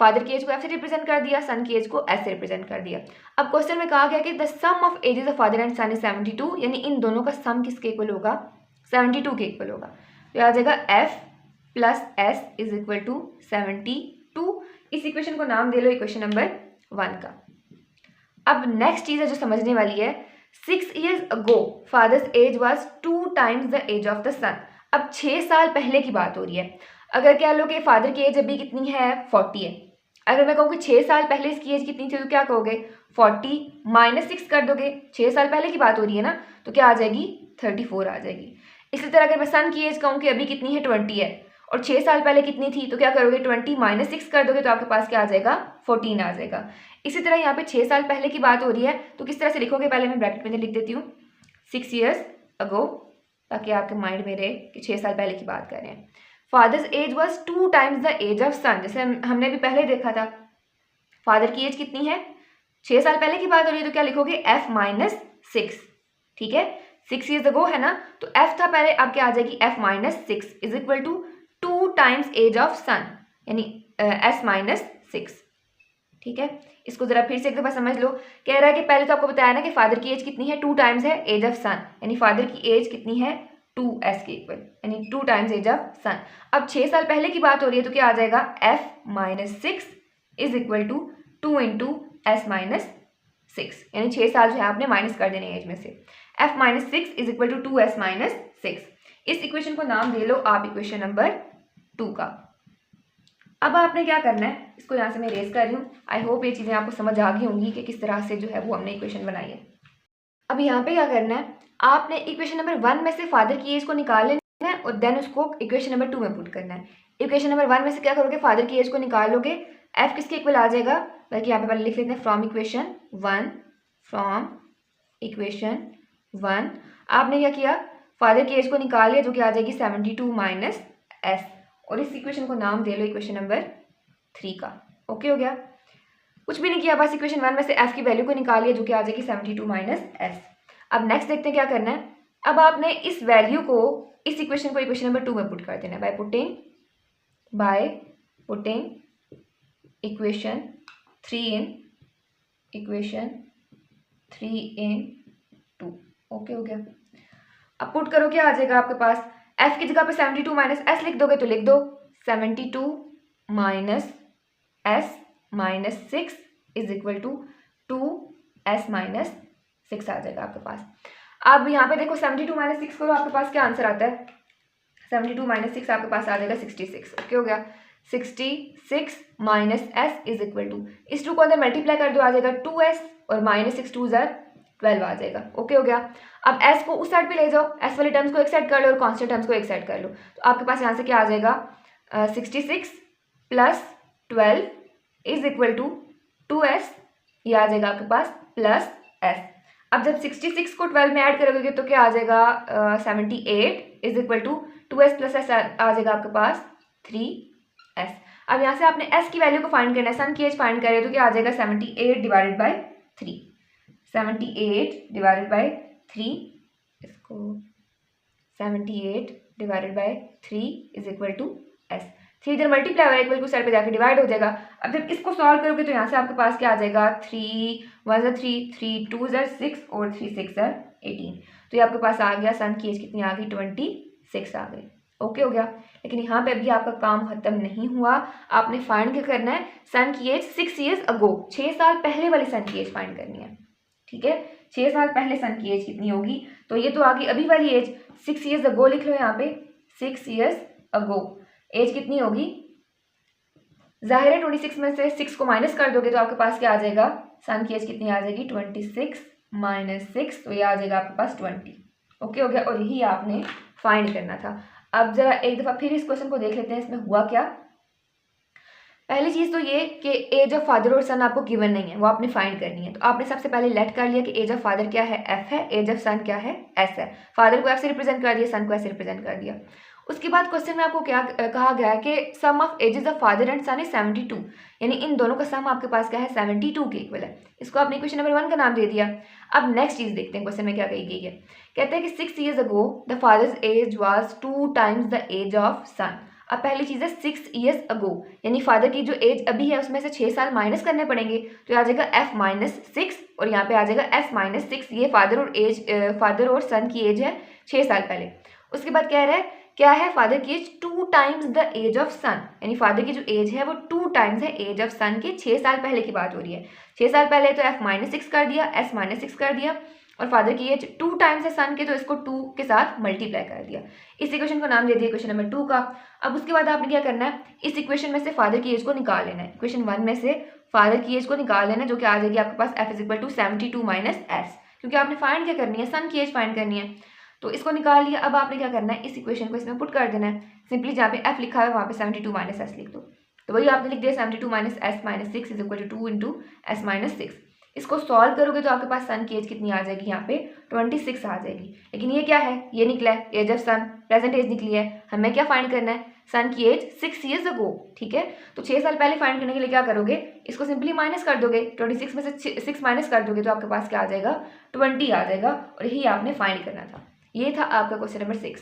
फादर की एज को एफ से रिप्रेजेंट कर दिया, सन की एज को एस से रिप्रेजेंट कर दिया। अब क्वेश्चन में कहा गया कि the sum of ages of father and son is 72, यानी इन दोनों का सम किसके इक्वल होगा, 72 के इक्वल होगा। तो आ जाएगा F plus S is equal to 72। इस इक्वेशन को नाम दे लो इक्वेशन नंबर 1 का। अब नेक्स्ट चीज है जो समझने वाली है, 6 years ago father's age was 2 times the age of the son. अब 6 साल पहले की बात हो रही है। अगर कह लो कि फादर की एज अभी कितनी है, 40 है। अगर मैं कहूँ कि 6 साल पहले इसकी एज कितनी थी, तो क्या कहोगे, 40 माइनस 6 कर दोगे। 6 साल पहले की बात हो रही है ना, तो क्या आ जाएगी, 34 आ जाएगी। इसी तरह अगर मैं सन की एज कहूँ कि अभी कितनी है, 20 है, और 6 साल पहले कितनी थी, तो क्या करोगे, 20 माइनस 6 कर दोगे, तो आपके पास क्या आ जाएगा, 14 आ जाएगा। इसी तरह यहाँ पे 6 साल पहले की बात हो रही है, तो किस तरह से लिखोगे, पहले मैं ब्रैकेट में लिख देती हूँ 6 years ago, ताकि आपके माइंड में रहे कि 6 साल पहले की बात कर रहे हैं। Father's age was 2 times the age of son, जैसे हमने भी पहले देखा था। फादर की एज कितनी है, 6 साल पहले की बात हो रही है, तो क्या लिखोगे, f माइनस 6। ठीक है, 6 years ago है ना, तो f था पहले, अब क्या आ जाएगी, f minus 6 is equal to 2 times age of son, यानी s माइनस 6। ठीक है, इसको जरा फिर से एक दफा समझ लो। कह रहा है कि पहले तो आपको बताया ना कि फादर की एज कितनी है, 2 times है एज ऑफ सन, यानी फादर की एज कितनी है, 2s के इक्वल, यानी 2 times एज ऑफ सन। अब 6 साल पहले की बात हो रही है, तो क्या आ जाएगा, f minus 6 is equal to 2 into S minus 6, यानी 6 साल जो है आपने माइनस कर देने एज में से। f minus 6 is equal to 2s minus 6। इस इक्वेशन को नाम दे लो आप इक्वेशन नंबर 2 का। अब आपने क्या करना है, इसको यहाँ से मैं रेज कर रही हूँ। आई होप ये चीज़ें आपको समझ आ गई होंगी कि किस तरह से जो है वो हमने इक्वेशन बनाई है। अब यहाँ पे क्या करना है, आपने इक्वेशन नंबर 1 में से फादर की एज को निकाल लेना है और देन उसको इक्वेशन नंबर 2 में पुट करना है। इक्वेशन नंबर 1 में से क्या करोगे, फादर की एज को निकाल लोगे, एफ किसके इक्वल आ जाएगा, बल्कि यहाँ पे पहले लिख लेते हैं फ्रॉम इक्वेशन 1, फ्रॉम इक्वेशन 1 आपने क्या किया, फादर की एज को निकाल लिया, जो कि आ जाएगी 72 माइनस एस, और इस इक्वेशन को नाम दे लो इक्वेशन नंबर 3 का। ओके हो गया, कुछ भी नहीं किया, बस इक्वेशन 1 में से f की वैल्यू को निकाल लिया, जो कि आ जाएगी 72 माइनस एस। अब नेक्स्ट देखते हैं क्या करना है। अब आपने इस वैल्यू को, इस इक्वेशन को इक्वेशन नंबर 2 में पुट कर देना है by putting equation 3 in 2। Okay हो गया, अब पुट करो, क्या आ जाएगा आपके पास, f की जगह पे 72 माइनस एस लिख दोगे तो लिख दो 72 minus s minus 6 is equal to 2s minus 6 आ जाएगा आपके पास। अब यहाँ पे देखो 72 माइनस 6 करो, आपके पास क्या आंसर आता है, 72 माइनस 6 आपके पास आ जाएगा 66। ओके हो गया, 66 minus s is equal to, इस 2 को अंदर मल्टीप्लाई कर दो, आ जाएगा 2s, और माइनस 6 2 12 आ जाएगा। ओके हो गया, अब s को उस साइड पे ले जाओ, s वाले टर्म्स को एक साइड कर लो और कॉन्स्टेंट टर्म्स को एक साइड कर लो, तो आपके पास यहाँ से क्या आ जाएगा, 66 plus 12 is equal to 2s, ये आ जाएगा आपके पास प्लस s। अब जब 66 को 12 में ऐड करोगे तो क्या आ जाएगा, 78 is equal to 2s plus s आ जाएगा आपके पास 3s। अब यहाँ से आपने s की वैल्यू को फाइंड करना है, सन की एज फाइंड करें तो क्या आ जाएगा, 78 डिवाइडेड बाई 3, 78 डिवाइडेड बाई 3, इसको 78 divided by 3 is equal to s। 3 इधर मल्टीप्लाई होगा, इक्वल टू साइड पे जाके डिवाइड हो जाएगा। अब जब इसको सॉल्व करोगे तो यहाँ से आपके पास क्या आ जाएगा, 3 1 3, 3 2 6 और 3 6 18, तो ये आपके पास आ गया, सन की एज कितनी आ गई, 26 आ गई। ओके हो गया, लेकिन यहाँ पे अभी आपका काम खत्म नहीं हुआ, आपने फाइंड क्या करना है, सन की एज 6 years ago, 6 साल पहले वाली सन की एज फाइंड करनी है। ठीक है, 6 साल पहले सन की एज कितनी होगी, तो ये तो आ गई अभी वाली एज, 6 years ago लिख लो यहाँ पे, 6 years ago एज कितनी होगी, जाहिर है 26 में से 6 को माइनस कर दोगे तो आपके पास क्या आ जाएगा, सन की एज कितनी आ जाएगी, 26 माइनस 6, तो ये आ जाएगा आपके पास 20। ओके हो गया, और यही आपने फाइंड करना था। अब जरा एक दफ़ा फिर इस क्वेश्चन को देख लेते हैं, इसमें हुआ क्या। पहली चीज़ तो ये कि एज ऑफ फादर और सन आपको गिवन नहीं है, वो आपने फाइंड करनी है। तो आपने सबसे पहले लेट कर लिया कि एज ऑफ फादर क्या है, एफ है, एज ऑफ सन क्या है, एस है। फादर को एफ से रिप्रेजेंट कर दिया, सन को एस से रिप्रेजेंट कर दिया। उसके बाद क्वेश्चन में आपको क्या कहा गया है कि sum of ages of father and son is 72, यानी इन दोनों का सम आपके पास क्या है, 72 के इक्वल है। इसको आपने क्वेश्चन नंबर 1 का नाम दे दिया। अब नेक्स्ट चीज़ देखते हैं क्वेश्चन में क्या कही गई है। कहते हैं कि 6 years ago the father's age was 2 times the age of son. अब पहली चीज़ है 6 years अगो, यानी फादर की जो एज अभी है उसमें से 6 साल माइनस करने पड़ेंगे, तो आ जाएगा f माइनस 6 और यहाँ पे आ जाएगा s माइनस 6। ये फादर और सन की एज है 6 साल पहले। उसके बाद कह रहा है क्या है, फादर की age 2 times the age of son, यानी फादर की जो एज है वो 2 times है एज ऑफ सन के 6 साल पहले की बात हो रही है। 6 साल पहले तो f माइनस 6 कर दिया, s माइनस 6 कर दिया, और फादर की एज 2 times है सन के, तो इसको 2 के साथ मल्टीप्लाई कर दिया। इस इक्वेशन को नाम दे दिया क्वेश्चन नंबर 2 का। अब उसके बाद आपने क्या करना है, इस इक्वेशन में से फादर की एज को निकाल लेना है। इक्वेशन 1 में से फादर की एज को निकाल लेना है, जो कि आ जाएगी आपके पास f is equal to 72 minus s, क्योंकि आपने फाइंड क्या करनी है, सन की एज फाइंड करनी है। तो इसको निकाल लिया। अब आपने क्या करना है, इस इक्वेशन को इसमें पुट कर देना है। सिंपली जहाँ पे f लिखा है वहाँ पे 72 माइनस s लिख दो। तो वही आपने लिख दिया 72 minus s minus 6 is equal to 2 into s minus 6। इसको सॉल्व करोगे तो आपके पास सन की एज कितनी आ जाएगी, यहाँ पे 26 आ जाएगी। लेकिन ये क्या है, ये निकला है age of son, present age निकली है। हमें क्या फाइंड करना है, सन की एज 6 years अगो, ठीक है। तो 6 साल पहले फाइंड करने के लिए क्या करोगे, इसको सिंपली माइनस कर दोगे, 26 में से 6 माइनस कर दोगे तो आपके पास क्या आ जाएगा, 20 आ जाएगा। और यही आपने फाइंड करना था। ये था आपका क्वेश्चन नंबर 6।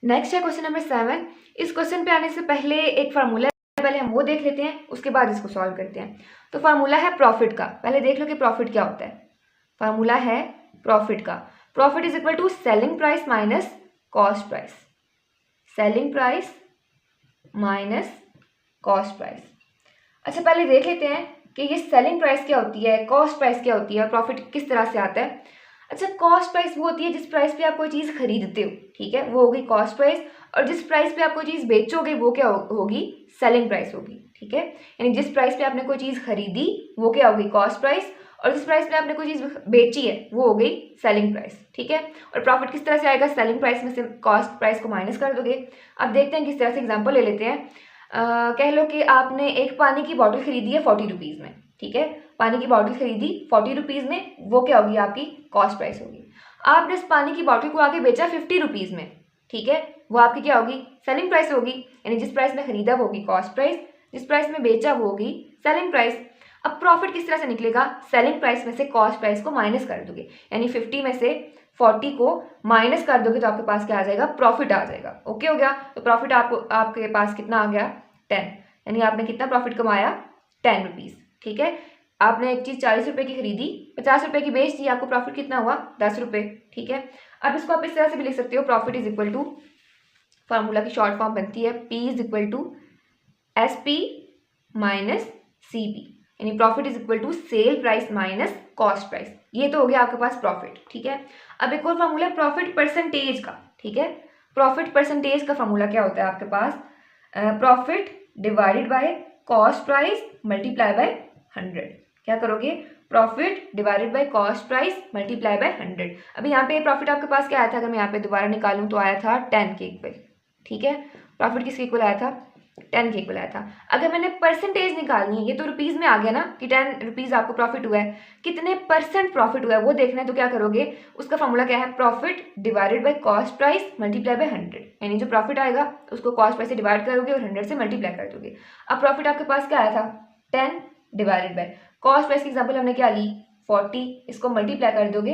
नेक्स्ट है क्वेश्चन नंबर 7। इस क्वेश्चन पे आने से पहले एक फार्मूला पहले हम वो देख लेते हैं, उसके बाद इसको सॉल्व करते हैं। तो फार्मूला है प्रॉफिट का, पहले देख लो कि प्रॉफिट क्या होता है। फार्मूला है प्रॉफिट का, profit is equal to selling price minus cost price. Selling price minus cost price. अच्छा पहले देख लेते हैं कि ये सेलिंग प्राइस क्या होती है, कॉस्ट प्राइस क्या होती है, और प्रॉफिट किस तरह से आता है। अच्छा कॉस्ट प्राइस वो होती है जिस प्राइस पे आप कोई चीज़ खरीदते हो, ठीक है, वो होगी कॉस्ट प्राइस। और जिस प्राइस पे आप कोई चीज़ बेचोगे वो क्या होगी, सेलिंग प्राइस होगी, ठीक है। यानी जिस प्राइस पे आपने कोई चीज़ खरीदी वो क्या होगी, कॉस्ट प्राइस, और जिस प्राइस पे आपने कोई चीज़ बेची है वो हो गई सेलिंग प्राइस, ठीक है। और प्रॉफिट किस तरह से आएगा, सेलिंग प्राइस में से कॉस्ट प्राइस को माइनस कर दोगे। अब देखते हैं किस तरह से, एग्जाम्पल ले लेते हैं। कह लो कि आपने एक पानी की बॉटल खरीदी है 40 रुपीज़ में, ठीक है। पानी की बॉटल खरीदी 40 रुपीज़ में, वो क्या होगी, आपकी कॉस्ट प्राइस होगी। आपने इस पानी की बॉटल को आगे बेचा 50 रुपीज़ में, ठीक है, वो आपकी क्या होगी, सेलिंग प्राइस होगी। यानी जिस प्राइस में खरीदा वो होगी कॉस्ट प्राइस, जिस प्राइस में बेचा वो होगी सेलिंग प्राइस। अब प्रॉफिट किस तरह से निकलेगा, सेलिंग प्राइस में से कॉस्ट प्राइस को माइनस कर दोगे, यानी 50 में से 40 को माइनस कर दोगे तो आपके पास क्या आ जाएगा, प्रॉफिट आ जाएगा। ओके हो गया। तो प्रॉफिट आपके पास कितना आ गया, 10, यानी आपने कितना प्रॉफिट कमाया, 10 रुपीज़, ठीक है। आपने एक चीज़ 40 रुपये की खरीदी, 50 रुपये की बेच दी, आपको प्रॉफिट कितना हुआ, 10 रुपये, ठीक है। अब इसको आप इस तरह से भी लिख सकते हो, profit is equal to, formula की शॉर्ट फॉर्म बनती है P is equal to SP minus CP, यानी profit is equal to sell price minus cost price. ये तो हो गया आपके पास प्रॉफिट, ठीक है। अब एक और फार्मूला है प्रॉफिट परसेंटेज का, ठीक है। प्रॉफिट परसेंटेज का फार्मूला क्या होता है आपके पास, profit divided by cost price multiply by 100। क्या करोगे, profit divided by cost price multiply by 100। अभी यहाँ पे प्रॉफिट आपके पास क्या आया था, अगर मैं यहाँ पे दोबारा निकालूं तो आया था 10 के इक्वल, ठीक है। प्रॉफिट किसके इक्वल आया था, 10 के इक्वल आया था। अगर मैंने परसेंटेज निकालनी है, ये तो रुपीज़ में आ गया ना कि 10 रुपीज़ आपको प्रॉफिट हुआ है, कितने परसेंट प्रॉफिट हुआ है वो देखना है। तो क्या करोगे, उसका फॉर्मूला क्या है, profit divided by cost price multiply by 100, यानी जो प्रॉफिट आएगा उसको कॉस्ट प्राइस से डिवाइड करोगे और 100 से मल्टीप्लाई कर दोगे। अब प्रॉफिट आपके पास क्या आया था, 10 डिवाइडेड बाय कॉस्ट प्राइस की एग्जाम्पल हमने क्या ली, 40, इसको मल्टीप्लाई कर दोगे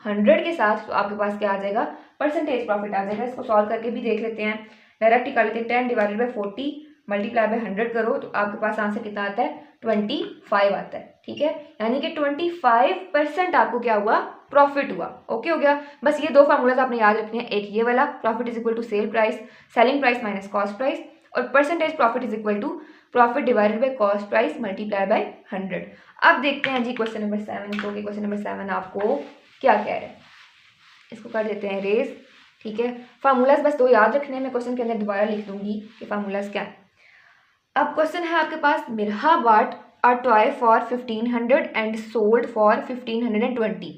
100 के साथ, तो आपके पास क्या आ जाएगा, परसेंटेज प्रॉफिट आ जाएगा। इसको सॉल्व करके भी देख लेते हैं, डायरेक्ट ही कर लेते हैं। 10 डिवाइडेड बाय 40 मल्टीप्लाई बाय 100 करो तो आपके पास आंसर कितना आता है, 25 आता है, ठीक है। यानी कि 25% आपको क्या हुआ, प्रॉफिट हुआ। ओके हो गया। बस ये दो फार्मूलाज आपने याद रखने हैं, एक ये वाला profit is equal to sell price, selling price minus cost price, और percentage profit is equal to profit divided by cost price multiply by 100। अब देखते हैं जी क्वेश्चन नंबर 7 को, कि क्वेश्चन नंबर 7 आपको क्या कह रहे हैं। इसको कर देते हैं रेज, ठीक है। फार्मूलाज बस दो याद रखने में, क्वेश्चन के अंदर दोबारा लिख दूंगी कि फार्मूलाज क्या है। अब क्वेश्चन है आपके पास, Mirha bought a toy for 1500 and sold for 1520।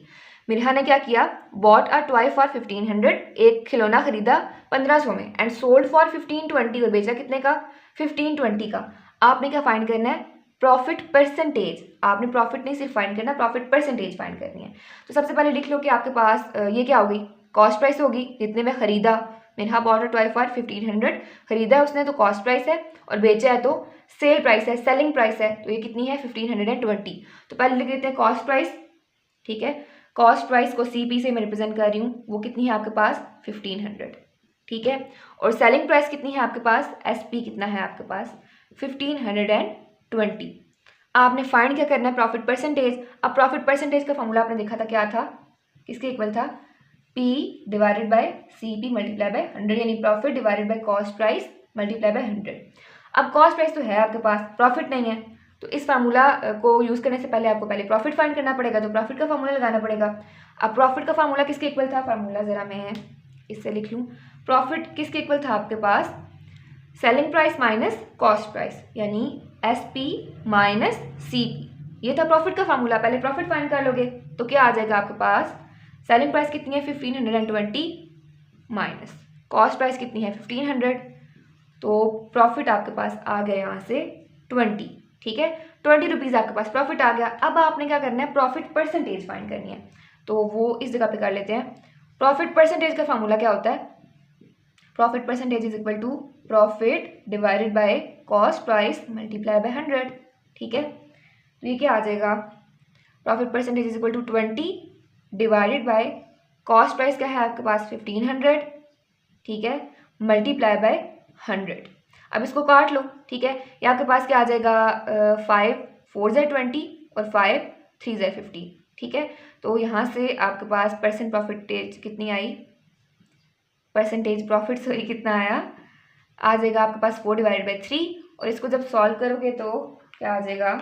Mirha ने क्या किया, बॉट अ टॉय फॉर 1500, एक खिलौना खरीदा 1500 में, एंड सोल्ड फॉर 1520, और बेचा कितने का, 1520 का। आपने क्या फाइंड करना है, प्रॉफिट परसेंटेज। आपने प्रॉफिट नहीं सिर्फ फाइंड करना, प्रॉफिट परसेंटेज फाइंड करनी है। तो सबसे पहले लिख लो कि आपके पास ये क्या होगी, कॉस्ट प्राइस होगी, जितने में खरीदा, मैंने हाँ बॉट टॉय फॉर 1500, खरीदा है उसने तो कॉस्ट प्राइस है, और बेचा है तो सेल प्राइस है, सेलिंग प्राइस है, तो ये कितनी है 1520। तो पहले लिख देते हैं कॉस्ट प्राइस, ठीक है। कॉस्ट प्राइस को CP से मैं रिप्रेजेंट कर रही हूँ, वो कितनी है आपके पास 1500, ठीक है। और सेलिंग प्राइस कितनी है आपके पास, SP कितना है आपके पास 1520। आपने फाइंड क्या करना है, प्रॉफिट परसेंटेज। अब प्रॉफिट परसेंटेज का फॉर्मूला आपने देखा था क्या था, किसके इक्वल था, P divided by CP multiply by 100, यानी profit divided by cost price multiply by 100। अब कॉस्ट प्राइस तो है आपके पास, प्रॉफिट नहीं है, तो इस फार्मूला को यूज़ करने से पहले आपको पहले प्रॉफिट फाइंड करना पड़ेगा, तो प्रॉफिट का फार्मूला लगाना पड़ेगा। अब प्रॉफिट का फार्मूला किसके इक्वल था, फार्मूला ज़रा मैं इससे लिख लूँ, प्रॉफिट किसके इक्वल था आपके पास, selling price minus cost price, यानी SP माइनस CP, ये था प्रॉफिट का फार्मूला। पहले प्रॉफिट फाइंड कर लोगे तो क्या आ जाएगा आपके पास, सेलिंग प्राइस कितनी है 1520 माइनस कॉस्ट प्राइस कितनी है 1500, तो प्रॉफिट आपके पास आ गया यहाँ से 20, ठीक है, 20 रुपीज़ आपके पास प्रॉफिट आ गया। अब आपने क्या करना है, प्रॉफिट परसेंटेज फाइंड करनी है, तो वो इस जगह पे कर लेते हैं। प्रॉफिट परसेंटेज का फार्मूला क्या होता है, profit percentage is equal to profit divided by cost price multiply by 100, ठीक है। तो ये क्या आ जाएगा, profit percentage is equal to 20 divided by cost price क्या है आपके पास 1500, ठीक है, मल्टीप्लाई बाय 100। अब इसको काट लो, ठीक है, ये आपके पास क्या आ जाएगा 5 4 ज़ै 20 और 5 3 ज़ै 50, ठीक है। तो यहाँ से आपके पास परसेंट प्रॉफिटेज कितनी आई, परसेंटेज प्रॉफिट सॉरी कितना आया, आ जाएगा आपके पास 4 डिवाइडेड बाई 3, और इसको जब सॉल्व करोगे तो क्या आ जाएगा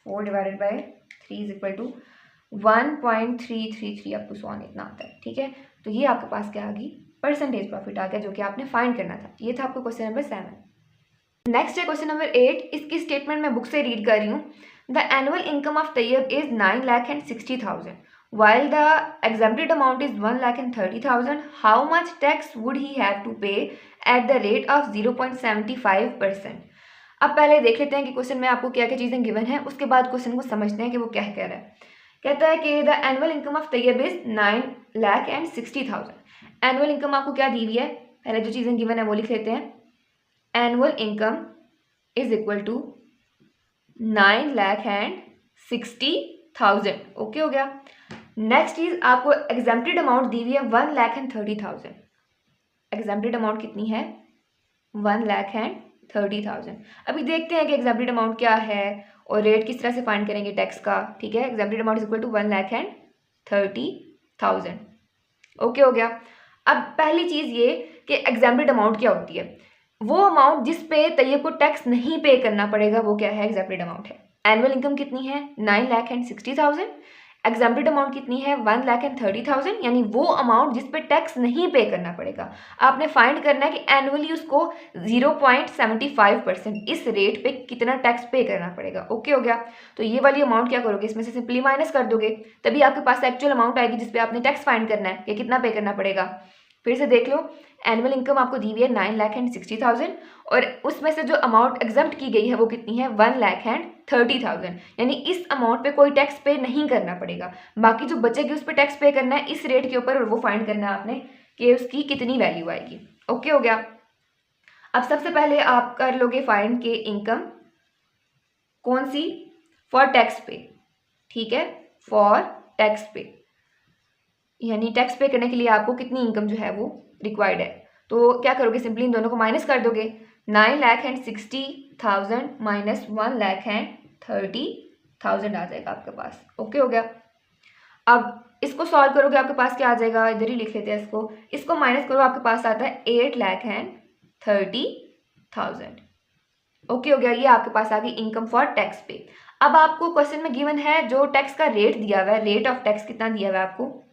4 divided by 3 is equal to 1.333 up to so on इतना आता है, ठीक है। तो ये आपके पास क्या आ गई, परसेंटेज प्रॉफिट आ गया, जो कि आपने फाइंड करना था। ये था आपको क्वेश्चन नंबर 7। नेक्स्ट है क्वेश्चन नंबर 8। इसकी स्टेटमेंट मैं बुक से रीड कर रही हूँ। The annual income of Tayyab is 9,60,000 while the exempted amount is 1,30,000. How much tax would he have to pay at the rate of 0.75%? अब पहले देख लेते हैं कि क्वेश्चन में आपको क्या क्या चीज़ें गिवन है, उसके बाद क्वेश्चन को समझते हैं कि वो क्या कह रहा है। कहता है कि the annual income of Tayyab is 9,60,000। Annual income आपको क्या दी हुई है, पहले जो चीज़ें गिवन है वो लिख लेते हैं। Annual income is equal to 9,60,000, okay हो गया। नेक्स्ट चीज आपको एग्जेम्प्टेड अमाउंट दी हुई है 1,30,000। एग्जेम्प्टेड अमाउंट कितनी है 1,30,000। अभी देखते हैं कि एग्जेम्प्टेड अमाउंट क्या है और रेट किस तरह से फाइंड करेंगे टैक्स का, ठीक है। Exempted amount is equal to 1,30,000, okay हो गया। अब पहली चीज ये कि एग्जेम्प्टेड अमाउंट क्या होती है, वो अमाउंट जिस पे तैयब को टैक्स नहीं पे करना पड़ेगा वो क्या है, एग्जेम्प्टेड अमाउंट है। एनुअल इनकम कितनी है 9,60,000, एग्जेम्प्टेड अमाउंट कितनी है 1,30,000, यानी वो अमाउंट जिस पे टैक्स नहीं पे करना पड़ेगा। आपने फाइंड करना है कि एनुअली उसको 0.75% इस रेट पे कितना टैक्स पे करना पड़ेगा, ओके हो गया। तो ये वाली अमाउंट क्या करोगे, इसमें से सिंपली माइनस कर दोगे, तभी आपके पास एक्चुअल अमाउंट आएगी जिस पे आपने टैक्स फाइंड करना है कि कितना पे करना पड़ेगा। फिर से देख लो, एनुअल इनकम आपको दी हुई है 9,60,000 और उसमें से जो अमाउंट एग्जम्प्ट की गई है वो कितनी है 1,30,000, यानी इस अमाउंट पे कोई टैक्स पे नहीं करना पड़ेगा। बाकी जो बचेगी उस पर टैक्स पे करना है इस रेट के ऊपर, और वो फाइंड करना है आपने कि उसकी कितनी वैल्यू आएगी, ओके हो गया। अब सबसे पहले आप कर लोगे फाइंड के इनकम कौन सी, फॉर टैक्स पे, ठीक है, फॉर टैक्स पे, यानी टैक्स पे करने के लिए आपको कितनी इनकम जो है वो रिक्वायर्ड है। तो क्या करोगे, सिंपली इन दोनों को माइनस कर दोगे, 9,60,000 माइनस 1,30,000 आ जाएगा आपके पास, ओके हो गया। अब इसको सॉल्व करोगे आपके पास क्या आ जाएगा, इधर ही लिख लेते हैं इसको माइनस करो, आपके पास आता है 8,30,000, ओके हो गया। ये आपके पास आ गई इनकम फॉर टैक्स पे। अब आपको क्वेश्चन में गिवन है जो टैक्स का रेट दिया हुआ है, रेट ऑफ टैक्स कितना दिया हुआ है आपको,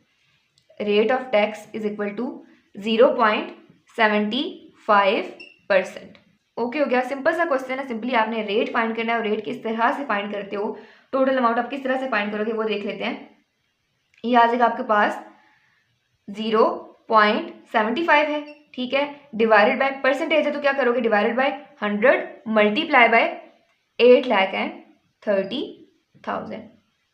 rate of tax is equal to 0.75%, okay हो गया। सिंपल सा क्वेश्चन है, सिंपली आपने रेट फाइंड करना है, और रेट किस तरह से फाइंड करते हो, टोटल अमाउंट आप किस तरह से फाइंड करोगे वो देख लेते हैं। ये आ जाएगा आपके पास 0.75 है, ठीक है, डिवाइडेड बाय परसेंटेज है तो क्या करोगे, divided by 100 multiply by 8,30,000।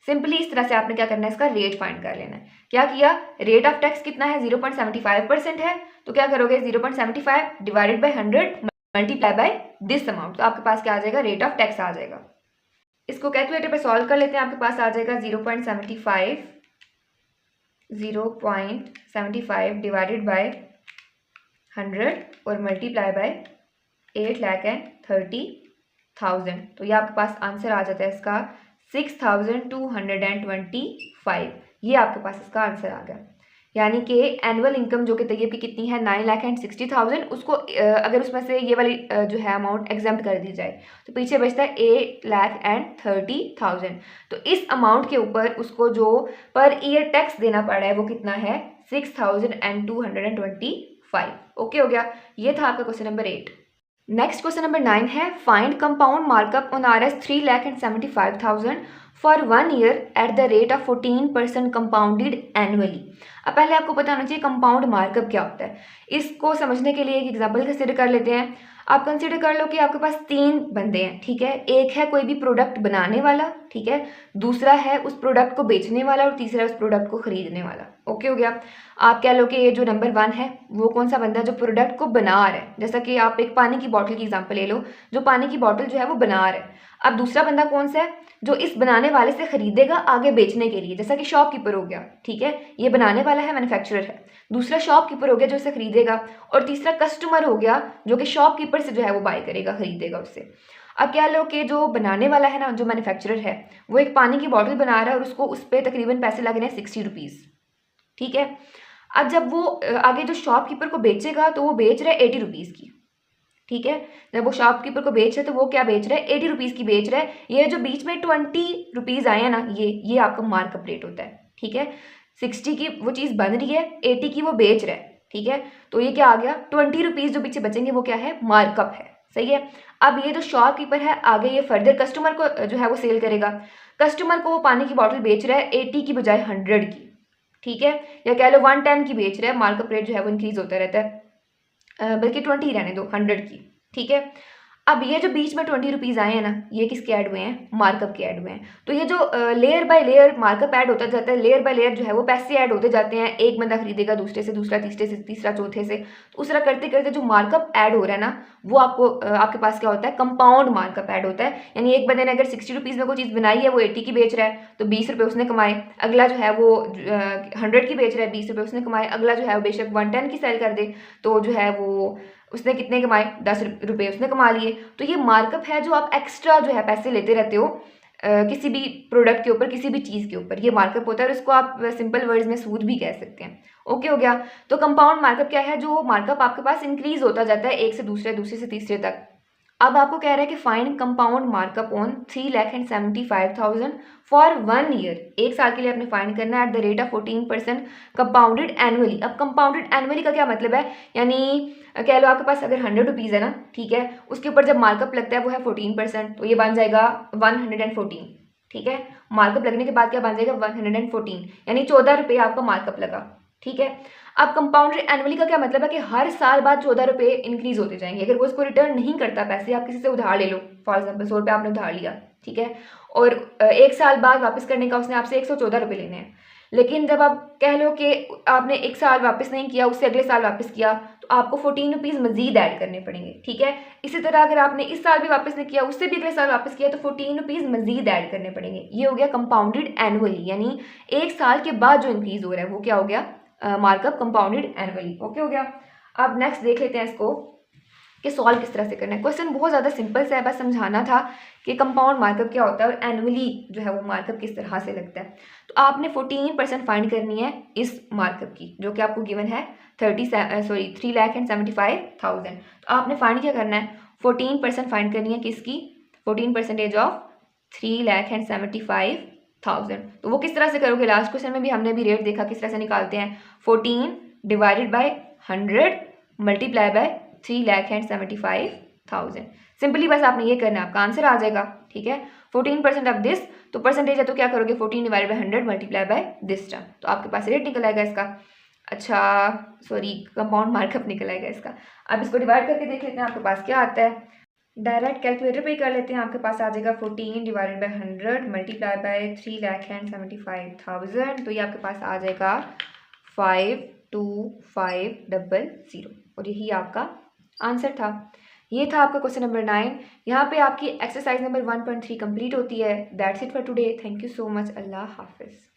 Simply इस तरह से आपने क्या करना है, इसका रेट फाइंड कर लेना है। क्या किया, रेट ऑफ टैक्स कितना है, 0.75% है, तो क्या करोगे 0.75 divided by 100 multiply by this amount, तो आपके पास क्या आ जाएगा, रेट ऑफ टैक्स आ जाएगा। इसको कैलकुलेटर पे सॉल्व कर लेते हैं, आपके पास आ जाएगा 0.75 डिवाइडेड बाय 100 और मल्टीप्लाई बाय 8,30,000, तो ये आपके पास आंसर आ जाता है इसका 6,225। ये आपके पास इसका आंसर आ गया। यानी कि एनुअल इनकम जो कि तैयब की कितनी है 9,60,000, उसको अगर उसमें से ये वाली जो है अमाउंट एग्जाम्प्ट कर दी जाए तो पीछे बचता है 8,30,000। तो इस अमाउंट के ऊपर उसको जो पर ईयर टैक्स देना पड़ा है वो कितना है 6,225। ओके हो गया, ये था आपका question number 8। Next question number 9 है, find compound markup on RS 3,75,000 for 1 year at the rate of 14% compounded annually. अब पहले आपको पता होना चाहिए कंपाउंड मार्कअप क्या होता है। इसको समझने के लिए एक एग्जांपल कंसिडर कर लेते हैं। आप कंसिडर कर लो कि आपके पास 3 बंदे हैं, ठीक है। एक है कोई भी प्रोडक्ट बनाने वाला, ठीक है, दूसरा है उस प्रोडक्ट को बेचने वाला और तीसरा है उस प्रोडक्ट को खरीदने वाला। ओके हो गया। आप कह लो कि ये जो नंबर 1 है वो कौन सा बंदा है, जो प्रोडक्ट को बना रहा है। जैसा कि आप एक पानी की बॉटल की एग्जांपल ले लो, जो पानी की बॉटल जो है वो बना रहा है। अब दूसरा बंदा कौन सा है, जो इस बनाने वाले से खरीदेगा आगे बेचने के लिए, जैसा कि शॉपकीपर हो गया, ठीक है। ये बनाने वाला है, मैन्युफैक्चरर है। दूसरा शॉपकीपर हो गया जो इसे खरीदेगा, और तीसरा कस्टमर हो गया जो कि शॉपकीपर से जो है वो बाय करेगा, खरीदेगा उससे। अब क्या लो कि जो बनाने वाला है ना, जो मैन्युफैक्चरर है, वो एक पानी की बॉटल बना रहा है और उसको उस पर तकरीबन पैसे लग रहे हैं 60 रुपीज़, ठीक है। अब जब वो आगे जो शॉपकीपर को बेचेगा तो वो बेच रहा है 80 रुपीज़ की, ठीक है। जब वो शॉपकीपर को बेच रहे तो वो क्या बेच रहा है 80 रुपीज़ की बेच रहा है। ये जो बीच में 20 रुपीज़ आए हैं ना, ये आपका मार्कअप रेट होता है, ठीक है। 60 की वो चीज़ बन रही है, 80 की वो बेच रहा है, ठीक है। तो ये क्या आ गया, 20 रुपीज़ जो पीछे बचेंगे वो क्या है, मार्कअप है, सही है। अब ये जो शॉपकीपर है आगे ये फर्दर कस्टमर को जो है वो सेल करेगा। कस्टमर को वो पानी की बॉटल बेच रहा है 80 की बजाय 100 की, ठीक है, या कह लो 110 की बेच रहा है। मार्कअप रेट जो है वो इंक्रीज होता रहता है, बल्कि 20 रहने दो, 100 की, ठीक है। अब ये जो बीच में 20 रुपीज़ आए हैं ना, ये किसके ऐड हुए हैं, मार्कअप के ऐड हुए हैं। तो ये जो layer by layer markup add होता जाता है, लेयर बाय लेयर जो है वो पैसे ऐड होते जाते हैं। एक बंदा खरीदेगा, दूसरे से दूसरा, तीसरे से तीसरा, चौथे से, तो उस तरह करते करते जो मार्कअप ऐड हो रहा है ना, वो आपको आपके पास क्या होता है, कंपाउंड मार्कअप ऐड होता है। यानी एक बंदे ने अगर 60 रुपीज़ में कोई चीज़ बनाई है, वो 80 की बेच रहा है, तो 20 रुपये उसने कमाए। अगला जो है वो 100 की बेच रहा है, 20 रुपये उसने कमाए। अगला जो है वो बेशक 110 की सेल कर दे, तो जो है वो उसने कितने कमाए, 10 रुपये उसने कमा लिए। तो ये मार्कअप है जो आप एक्स्ट्रा जो है पैसे लेते रहते हो किसी भी प्रोडक्ट के ऊपर, किसी भी चीज़ के ऊपर, ये मार्कअप होता है। और इसको आप सिंपल वर्ड्स में सूद भी कह सकते हैं। ओके हो गया। तो कंपाउंड मार्कअप क्या है, जो मार्कअप आपके पास इंक्रीज होता जाता है एक से दूसरे, दूसरे से तीसरे तक। अब आपको कह रहा है कि find compound markup on 3,75,000 for 1 year. एक साल के लिए आपने फाइंड करना है at the rate of 14% compounded annually. अब कंपाउंडेड एनुअली का क्या मतलब है, यानी कह लो आपके पास अगर 100 रुपीज़ है ना, ठीक है, उसके ऊपर जब मार्कअप लगता है वो है 14%, तो ये बन जाएगा 114, ठीक है। मार्कअप लगने के बाद क्या बन जाएगा 114, यानी 14 रुपये आपका मार्कअप लगा, ठीक है। अब कंपाउंडेड एनुअली का क्या मतलब है कि हर साल बाद 14 रुपये इंक्रीज होते जाएंगे। अगर वो इसको रिटर्न नहीं करता पैसे, आप किसी से उधार ले लो, फॉर एग्जाम्पल 100 रुपये आपने उधार लिया, ठीक है, और एक साल बाद वापस करने का उसने आपसे 114 रुपये लेने हैं। लेकिन जब आप कह लो कि आपने एक साल वापस नहीं किया, उससे अगले साल वापस किया, तो आपको 14 रुपीज़ मजीद ऐड करने पड़ेंगे, ठीक है। इसी तरह अगर आपने इस साल भी वापस नहीं किया, उससे भी अगले साल वापस किया, तो 14 रुपीज़ मजीद ऐड करने पड़ेंगे। ये हो गया कंपाउंडेड एनुअली, यानी एक साल के बाद जो इंक्रीज हो रहा है वो क्या हो गया, मार्कअप कंपाउंडेड एनुअली। ओके हो गया। अब नेक्स्ट देख लेते हैं इसको कि सॉल्व किस तरह से करना है। क्वेश्चन बहुत ज़्यादा सिंपल सा है, बस समझाना था कि कंपाउंड मार्कअप क्या होता है और एनुअली जो है वो मार्कअप किस तरह से लगता है। तो आपने 14% फाइंड करनी है इस मार्कअप की, जो कि आपको गिवन है 3,75,000। तो आपने फाइंड क्या करना है, 14% फाइंड करनी है किसकी, 14% ऑफ 3,75,000। तो वो किस तरह से करोगे, लास्ट क्वेश्चन में भी हमने भी रेट देखा किस तरह से निकालते हैं, 14 divided by 100 multiply by 3,75,000। Simply बस आपने ये करना है, आपका आंसर आ जाएगा, ठीक है। 14% ऑफ दिस, तो परसेंटेज है तो क्या करोगे 14 divided by 100 multiply by this term, तो आपके पास रेट निकल आएगा इसका। अच्छा सॉरी, कंपाउंड मार्कअप निकल आएगा इसका। अब इसको डिवाइड करके देख लेते हैं आपके पास क्या आता है। डायरेक्ट कैलकुलेटर पे ही कर लेते हैं। आपके पास आ जाएगा 14 डिवाइडेड बाई 100 मल्टीप्लाई बाई 3,75,000, तो ये आपके पास आ जाएगा 52500 और यही आपका आंसर था। ये था आपका क्वेश्चन नंबर 9। यहाँ पे आपकी एक्सरसाइज नंबर 1.3 कंप्लीट होती है। That's it for today. Thank you so much. अल्लाह हाफिज़।